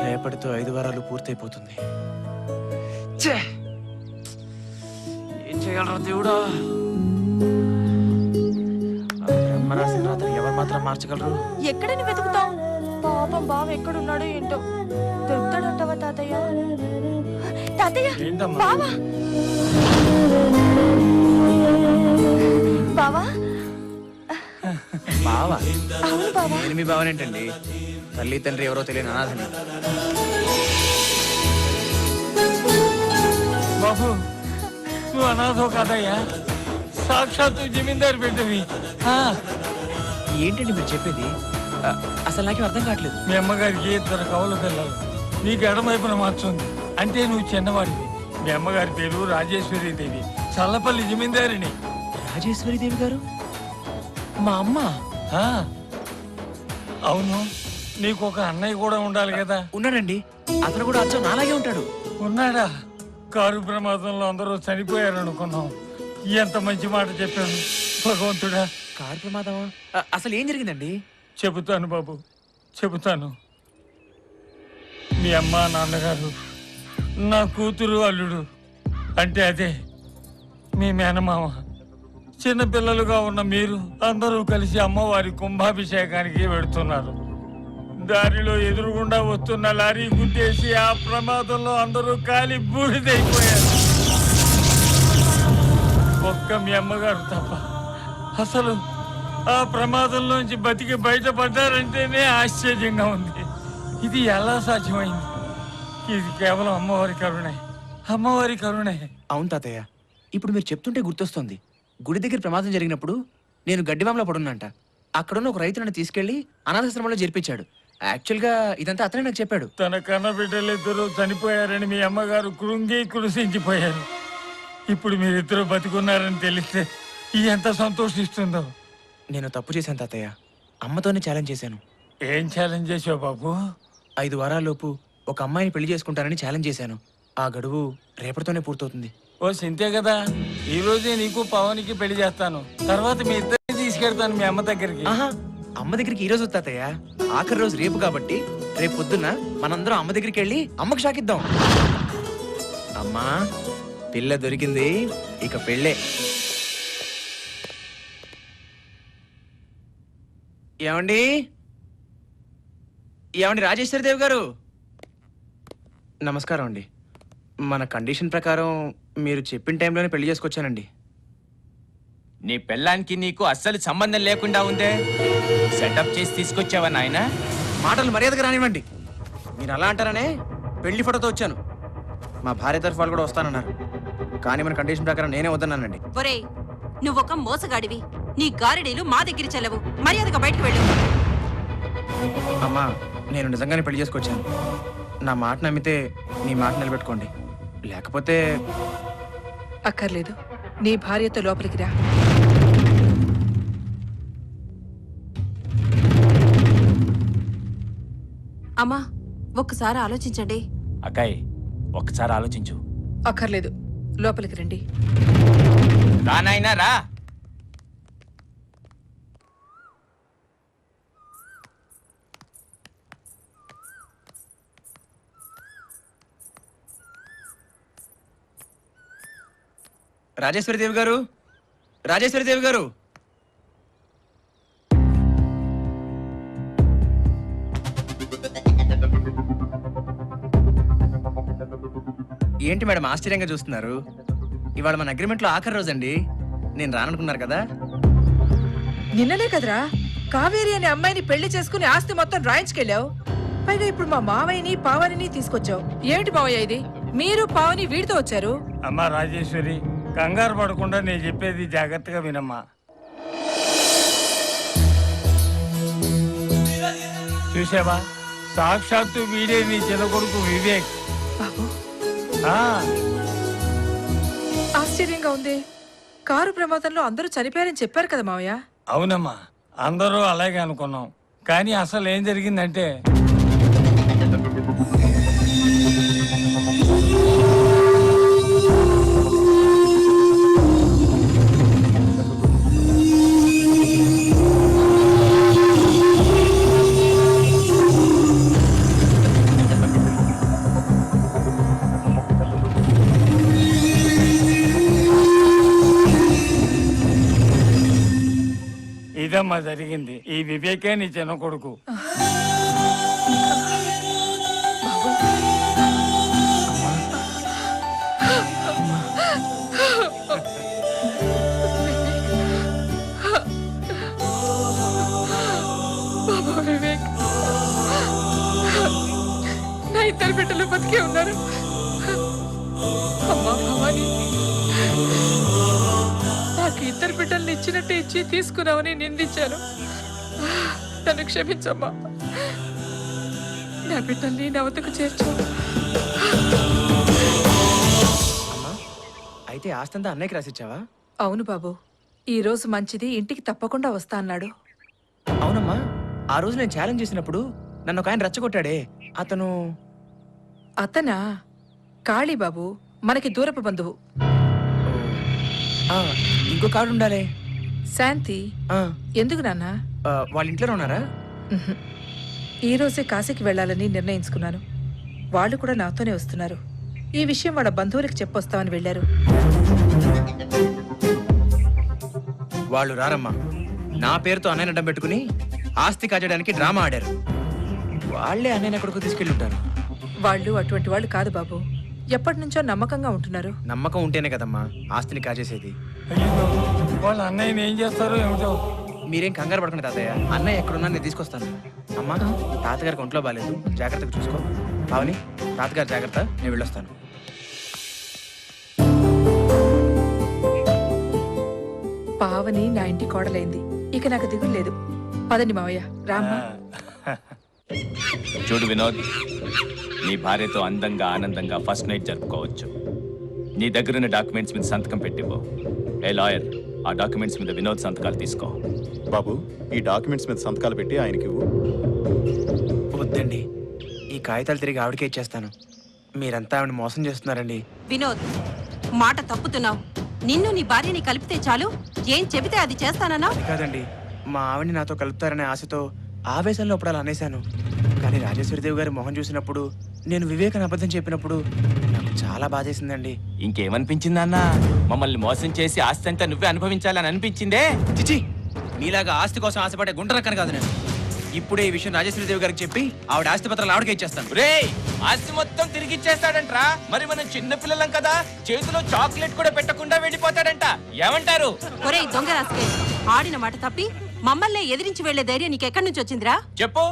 రేపటితో 5 వారాలు పూర్తయిపోతుంది. ఏం చేయగలరా దేవుడా? బ్రహ్మ రాసిన రాత్రి ఎవరు మాత్రం మార్చగలరు? ఎక్కడని వెతుకుతాం? పాపం బావ ఎక్కడున్నాడో ఏంటో. దొరుకుతాడంటావా తాతయ్య? తాతయ్య, ఏంటమ్మా? బావా బావా. బావా? అవును బావా. నేను మీ బావనేంటండి, తల్లి తండ్రి ఎవరో తెలియని అనాథని. బాబు, నువ్వు అనాథో కాదయ్యా, సాక్షాత్తు జమీందారు బిడ్డవి. ఏంటండి మీరు చెప్పేది? అసలు నాకేం అర్థం కావట్లేదు. మీ అమ్మగారికి 2 కవల పిల్లలు, నీకు ఎడమవైపున మార్చుంది. అంటే నువ్వు చిన్నవాడివి. మీ అమ్మగారి పేరు రాజేశ్వరి దేవి, చల్లపల్లి జమీందారిని. రాజేశ్వరి దేవి గారు మా అమ్మ? ఆ, అవును. నీకు ఒక అన్నయ్య కూడా ఉండాలి కదా. ఉన్నాడండి, అతను కూడా అచ్చం నాలాగే ఉంటాడు. ఉన్నాడా? కారు ప్రమాదంలో అందరూ చనిపోయారు అనుకున్నాం. ఎంత మంచి మాట చెప్పాను భగవంతుడా. కారు ప్రమాదమా? అసలు ఏం జరిగిందండి? చెబుతాను బాబు, చెబుతాను. మీ అమ్మ నాన్నగారు, నా కూతురు అల్లుడు, అంటే అదే మీ మేనమామ, చిన్నపిల్లలుగా ఉన్న మీరు అందరూ కలిసి అమ్మవారి కుంభాభిషేకానికి వెడుతున్నారు. దారిలో ఎదురుగుండా వస్తున్న లారీ గుద్దేసి ఆ ప్రమాదంలో అందరూ కాలి బూడిదైపోయారు. ఒక్క మీ అమ్మగారు తప్ప. అసలు ఆ ప్రమాదంలోంచి బతికి బయటపడ్డారంటేనే ఆశ్చర్యంగా ఉంది. ఇది ఎలా సాధ్యమైంది? ఇది కేవలం అమ్మవారి కరుణే, అమ్మవారి కరుణే. అవును తాతయ్య, ఇప్పుడు మీరు చెప్తుంటే గుర్తొస్తుంది. గుడి దగ్గర ప్రమాదం జరిగినప్పుడు నేను గడ్డివామలో పడున్నంట. అక్కడున్న ఒక రైతు నన్ను తీసుకెళ్లి అనాథాశ్రమంలో చేర్పించాడు. యాక్చువల్గా ఇదంతా అతనే నాకు చెప్పాడు. తన కన్న బిడ్డలిద్దరూ చనిపోయారని మీ అమ్మగారు కృంగి కృషించిపోయారు. ఇప్పుడు మీరిద్దరూ బతికున్నారని తెలిస్తే ఎంత సంతోషిస్తుందో. నేను తప్పు చేశాను తాతయ్య, అమ్మతోనే ఛాలెంజ్ చేశాను. ఏం ఛాలెంజ్ చేసావు బాబు? 5 వారాల్లోపు ఒక అమ్మాయిని పెళ్లి చేసుకుంటానని ఛాలెంజ్ చేశాను. ఆ గడువు రేపటితోనే పూర్తవుతుంది. ఓ సింతే కదా, ఈ రోజే నీకు పవన్కి పెళ్లి చేస్తాను. తర్వాత మీ ఇద్దరిని తీసుకెళ్తాను మీ అమ్మ దగ్గరికి. ఆహా, అమ్మ దగ్గరికి ఈ రోజు వస్తాతయ్య. ఆఖరి రోజు రేపు కాబట్టి రేపు పొద్దున్న మనందరం అమ్మ దగ్గరికి వెళ్ళి అమ్మకు షాకిద్దాం. అమ్మా, పిల్ల దొరికింది, ఇక పెళ్ళే. ఏమండి ఏమండి రాజేశ్వరి దేవి గారు, నమస్కారం అండి. మన కండిషన్ ప్రకారం మీరు చెప్పిన టైంలోనే పెళ్లి చేసుకొచ్చానండి. నీ పెళ్ళానికి నీకు అస్సలు సంబంధం లేకుండా ఉందే. సెటప్ చేసి తీసుకొచ్చావా నాయనా? మాటలు మర్యాదగా రానివ్వండి. మీరు అలా అంటారనే పెళ్లి ఫోటోతో వచ్చాను. మా భార్య తరఫు వాళ్ళు కూడా వస్తానన్నారు, కానీ మన కండిషన్ ప్రకారం నేనే వద్దన్నానండి. ఒరేయ్, నువ్వొక మోసగాడివి. నీ గారిడీలు మా దగ్గర చెల్లవు. మర్యాదగా బయటకు వెళ్ళు. అమ్మా, నేను నిజంగానే పెళ్లి చేసుకొచ్చాను. నా మాట నమ్మితే నీ మాట నిలబెట్టుకోండి, లేకపోతే అక్కర్లేదు. నీ భార్యతో లోపలికి రా. అమ్మా, ఒక్కసారి ఆలోచించండి. అక్కాయ్, ఒక్కసారి ఆలోచించు. అక్కర్లేదు, లోపలికి రండి. రా నాయనా రా. రాజేశ్వరి దేవి గారు, రాజేశ్వరి దేవి గారు. ఏంటి మేడం ఆశ్చర్యంగా చూస్తున్నారు? ఇవాళ మన అగ్రిమెంట్లో ఆఖరి రోజండి. నేను రాననుకున్నారు కదా. నిన్ననే కదరా కావేరి అనే అమ్మాయిని పెళ్లి చేసుకుని ఆస్తి మొత్తం రాయించుకెళ్ళావు. పైగా ఇప్పుడు మా మావయ్యని పావనిని తీసుకొచ్చావు. ఏమిటి మావయ్య ఇది? మీరు పావని వీడితో వచ్చారు. అమ్మా రాజేశ్వరి, కంగారు పడకుండా నేను చెప్పేది జాగ్రత్తగా వినమ్మా. చూసావా, సాక్షాత్తు వీడే నీ చిన్న కొడుకు వివేక్. బాబు, ఆ, ఆశ్చర్యంగా ఉంది. కారు ప్రమాదంలో అందరూ చనిపోయారని చెప్పారు కదా మావయ్య. అవునమ్మా, అందరూ అలాగే అనుకున్నాం. కానీ అసలు ఏం జరిగిందంటే ఇదమ్మా జరిగింది. ఈ వివేకే నీ చిన్న కొడుకు. వివేక్, నా ఇద్దరు బిడ్డలు బతికే ఉన్నారు. అమ్మా భవాని, నాకు ఇద్దరు బిడ్డల్ని ఇచ్చినట్టు ఇచ్చి తీసుకున్నావని నిందించాను. నన్ను క్షమించమ్మా. నా బిడ్డల్ని నా వద్దకు చేర్చు. అమ్మా, అయితే ఆస్తంతా అన్నయ్యకి రాసిచ్చావా? అవును బాబు, ఈ రోజు మంచిది, ఇంటికి తప్పకుండా వస్తా అన్నాడు. అవునమ్మా, ఆ రోజు నేను ఛాలెంజ్ చేసినప్పుడు నన్ను ఒక ఆయన రెచ్చగొట్టాడే, అతనా? కాళీబాబు, మనకి దూరపు బంధువు. ఆ, ఇంకో కార్డు ఉండాలి. శాంతి. ఆ, ఎందుకు నాన్న? వాళ్ళ ఇంట్లోనే ఉన్నారా? ఈ రోజే కాశీకి వెళ్ళాలని నిర్ణయించుకున్నాను. వాళ్ళు కూడా నాతోనే వస్తున్నారు. ఈ విషయం వాళ్ళ బంధువులకు చెప్పొస్తామని వెళ్ళారు. వాళ్ళు రారమ్మా. నా పేరుతో అన్నయ్య అడ్డం పెట్టుకుని ఆస్తి కాజడానికి డ్రామా ఆడారు. వాళ్ళే అన్నయ్య ఎక్కడికో తీసుకెళ్ళి ఉంటారు. వాళ్ళు అటువంటి వాళ్ళు కాదు బాబు. ఎప్పటి నుంచో నమ్మకంగా ఉంటున్నారు. నమ్మకం ఉంటేనే కదమ్మా ఆస్తిని కాజేసేది. అయ్యో, వాళ్ళ అన్నయ్యని ఏం చేస్తారో ఏమిటో. మీరేం కంగారు పడకండి తాతయ్య, అన్నయ్య ఎక్కడున్నా నేను తీసుకొస్తాను. అమ్మా, తాతగారికి ఒంట్లో బాగాలేదు, జాగ్రత్తగా చూసుకో. పావని, తాతగారు జాగ్రత్త, నేను వెళ్ళొస్తాను. పావని నా ఇంటి కోడలైంది. ఇక నాకు దిగులు లేదు. పదండి మావయ్య, రామ్మా. చూడు వినోద్, నీ భార్యతో అందంగా ఆనందంగా ఫస్ట్ నైట్ జరుపుకోవచ్చు. నీ దగ్గరున్న డాక్యుమెంట్స్ మీద సంతకం పెట్టిపో. ఏ లాయర్, ఆ డాక్యుమెంట్స్ మీద వినోద్ సంతకాలు తీసుకో. బాబు, ఈ డాక్యుమెంట్స్ మీద సంతకాలు పెట్టి ఆయనకి ఇవ్వు. కాగితాలు తిరిగి ఆవిడకే ఇచ్చేస్తాను. మీరంతా ఆవిడ మోసం చేస్తున్నారండి. వినోద్, మాట తప్పుతున్నావు. నిన్ను నీ భార్యని కలిపితే చాలు, ఏం చెబితే అది చేస్తానన్నా? అది కాదండి, మా ఆవిడని నాతో కలుపుతారనే ఆశతో ఆవేశంలో అప్పుడు అలా అనేశాను. కానీ రాజేశ్వరిదేవి గారి మొహం చూసినప్పుడు, నేను వివేకని అబద్ధం చెప్పినప్పుడు నాకు చాలా బాధేసిందండి. ఇంకేమనిపించింది అన్న? మమ్మల్ని మోసం చేసి ఆస్తి అంతా నువ్వే అనుభవించాలని అనిపించిందే? చిచి, మీలాగా ఆస్తి కోసం ఆశపడే గుంటరక్కను కాదు నేను. ఇప్పుడే ఈ విషయం రాజేశ్వరిదేవి గారికి చెప్పి ఆవిడ ఆస్తి పత్రాలు ఆవిడకే ఇచ్చేస్తాను. రేయ్, ఆస్తి మొత్తం తిరిగి ఇచ్చేస్తాడంట్రా. మరి మనం చిన్న పిల్లలం కదా, చేతిలో చాక్లెట్ కూడా పెట్టకుండా వెళ్ళిపోతాడంట. ఏమంటారు? ఒరేయ్ దొంగ రాసుకే, ఆడిన మాట తప్పి మమ్మల్ని ఎదిరించి వెళ్లే ధైర్యం నీకెక్కడి నుంచి వచ్చిందిరా? చెప్పు.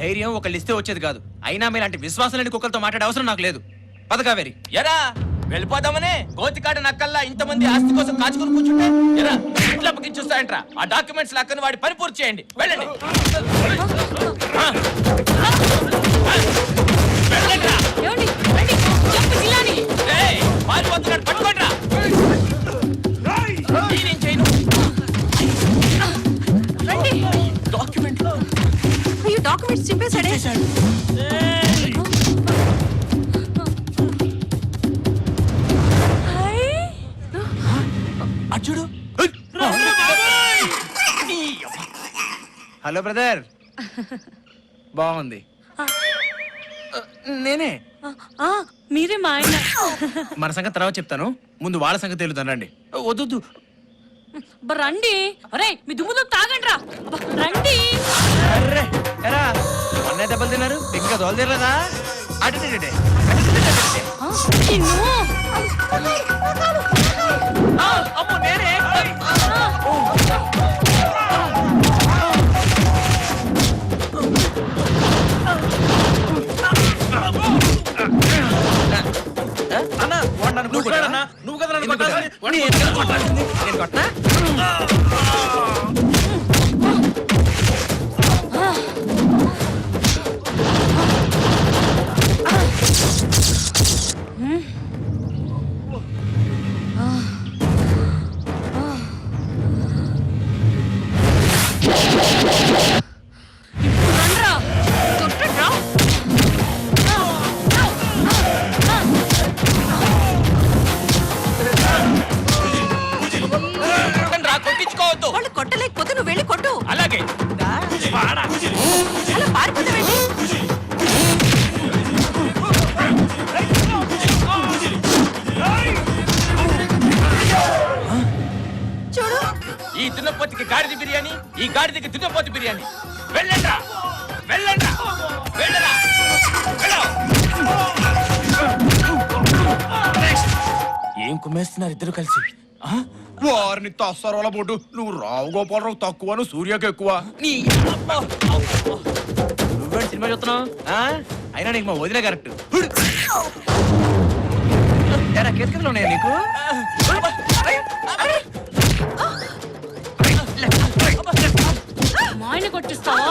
ధైర్యం ఒకళ్ళు ఇస్తే వచ్చేది కాదు. అయినా మీలాంటి విశ్వాసం లేని కుక్కలతో మాట్లాడే అవసరం నాకు లేదు. పద కావేరి. ఎరా వెళ్ళిపోదామనే గోతికాడ నక్కల్లా ఇంతమంది ఆస్తి కోసం కాచుకొని కూర్చుంటే ఎరా ఇంట్లో అప్పగించేస్తాయంట్రా. ఆ డాక్యుమెంట్స్ లాక్కని వాడి పని పూర్తి చేయండి. వెళ్ళండి. వెళ్ళండిరా. ఏయ్, పారిపోతున్నాడు, పట్టుకోండిరా. నేనేం చేయను. డాక్యుమెంట్లు. అయ్యో, డాక్యుమెంట్స్ చింపేశాడే. అచ్చుడు. Hello brother. బాగుంది. నేనే. మీరే మా ఆయన. మన సంగతి తర్వాత చెప్తాను, ముందు వాళ్ళ సంగతి తెలుద్దాను. రండి. వద్దు. రండి. అరే, మీ దుమ్ముతో తాగండి రా. రండి. అర్రే, ఎరా అన్నయ్య దెబ్బలు తిన్నారు, ఇంకా దోలు తీరలేదా? అటే అమ్మో, నేనే. అన్న, వాడు నన్ను కొట్టాడన్నా. నువ్వు కదా నన్ను కొట్టాల్సింది. నేను కొట్టనా? కొట్టించుకోవద్దు. వాళ్ళు కొట్టలేకపోతే నువ్వు వెళ్ళి కొట్టు. అలాగే. అలా పారిపోతావేంటి? చూడు, ఈ దున్నపోతికి గాడిద బిర్యానీ, ఈ గాడిదకి దున్నపోతు బిర్యానీ. వెళ్ళండ్రా, వెళ్ళండ్రా, వెళ్ళరా, వెళ్ళు. ఏం కుమ్మేస్తున్నారు ఇద్దరు కలిసి? వారిని తస్సరోల బొడ్డు. నువ్వు రావు గోపాలరావు తక్కువ, సూర్యకి ఎక్కువ. నువ్వేంటి సినిమా చూస్తున్నావు? అయినా నీకు మా వదిలే కరెక్ట్. కేసులు ఉన్నాయా నీకు? మా ఆయన కొట్టిస్తావా?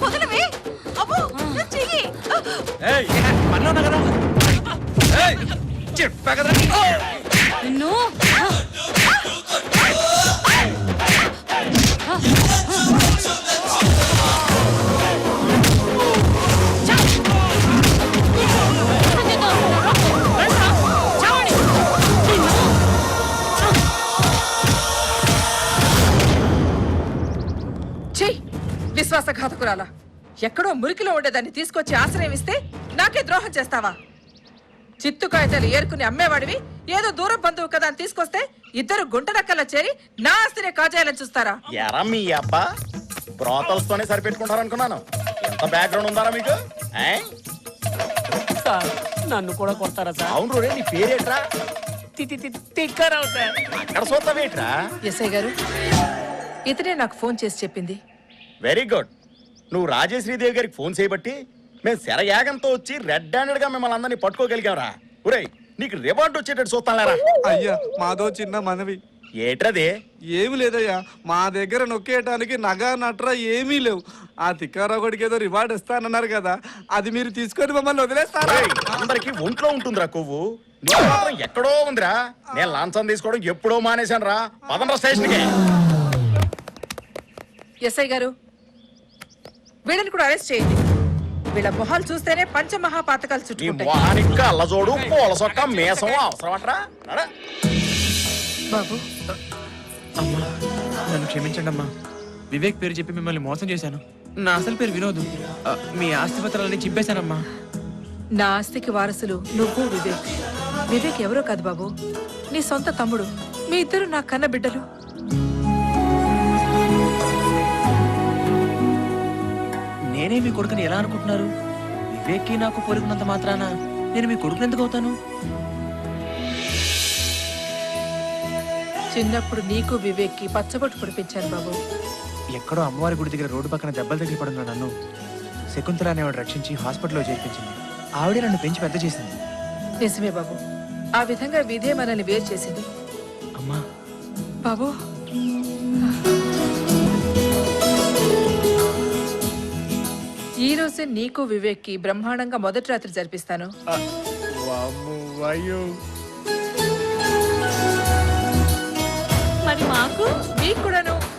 వదలవే. అబ్బో, నా చెయ్యి. పనిలో ఉన్నా కదా. చెప్పా కదా నిన్ను. చెయ్యి, విశ్వాసఘాతకురాలా. ఎక్కడో మురికిలో ఉండేదాన్ని తీసుకొచ్చి ఆశ్రయం ఇస్తే నాకే ద్రోహం చేస్తావా? చిత్తు కాగితాలు ఏరుకుని అమ్మేవాడివి, ఏదో దూరం బంధువు కదా అని తీసుకొస్తే ఇద్దరు గుంటనక్కలా చేరి నా ఆస్తినే కాజేయాలని చూస్తారా? ఎరా మీ అబ్బా బ్రోతల్స్ తోనే సరిపెట్టుకుంటారనుకున్నాను. ఎంత బ్యాక్గ్రౌండ్ ఉందారా మీకు? సార్, నన్ను కూడా కొడతారా సార్? అవును రే, నీ పేరేట్రా? తిక్కరావు సార్. అక్కడ చూస్తావేట్రా? ఎస్ఐ గారు, ఇతనే నాకు ఫోన్ చేసి చెప్పింది. Very good. నువ్వు రాజేశ్రీదేవి గారికి ఫోన్ చేయబట్టి మేము శరయాగంతో వచ్చి రెడ్ హ్యాండెడ్ గా మిమ్మల్ని అందరినీ పట్టుకోగలిగావరా? ఒరేయ్, నీకు రివార్డ్ వచ్చేటట్టు చూస్తానులేరా. అయ్యా, మాదో చిన్న మనవి. ఏట్రదే? ఏమి లేదయ్యా, మా దగ్గర నొక్కేయటానికి నగా నట్రా ఏమీ లేవు. ఆ తిక్కారావుడికి ఏదో రివార్డ్ ఇస్తానన్నారు కదా, అది మీరు తీసుకొని మమ్మల్ని వదిలేస్తారా? అందరికి ఒంట్లో ఉంటుందిరా కొవ్వు, నీకు మాత్రం ఎక్కడో ఉందిరా. నేను లంచం తీసుకోవడం ఎప్పుడో మానేశాను రా. పదండ్రా స్టేషన్కి. ఎస్ఐ గారు, వీళ్ళని కూడా అరెస్ట్ చేయండి. వీళ్ళ మొహాలు చూస్తేనే పంచమహాపాతకాలు నీ చుట్టుకుంటాయి. మొహానికి కళ్ళజోడు పూల సొక్క మేసం అవసరం అంటరా బాబు అమ్మా నన్ను క్షమించండి అమ్మా. వివేక్ పేరు చెప్పి మిమ్మల్ని మోసం చేశాను. నా అసలు పేరు వినోద్. మీ ఆస్తిపత్రాలని చింపేశానమ్మా. నా ఆస్తికి వారసులు నువ్వు వివేక్. వివేక్ ఎవరో కాదు బాబు, నీ సొంత తమ్ముడు. మీ ఇద్దరు నా కన్న బిడ్డలు. నేనే మీ కొడుకుని ఎలా అనుకుంటున్నారు? వివేక్కి నాకు పోలికున్నంత మాత్రాన నేను మీ కొడుకుని ఎందుకు అవుతాను? చిన్నప్పుడు నీకు వివేక్కి పచ్చబొట్టు పొడిపించాను బాబు. ఎక్కడో అమ్మవారి గుడి దగ్గర రోడ్డు పక్కన దెబ్బలు తగిలి పడున్న నన్ను శకుంతల అనేవాడు రక్షించి హాస్పిటల్లో చేర్పించింది. ఆవిడే నన్ను పెంచి పెద్ద చేసింది. నిజమే బాబు, ఆ విధంగా విధే మనల్ని వేరు చేసింది. అమ్మా బాబు ఈ రోజే నీకు వివేక్కి బ్రహ్మాండంగా మొదటి రాత్రి జరిపిస్తాను. అయ్యో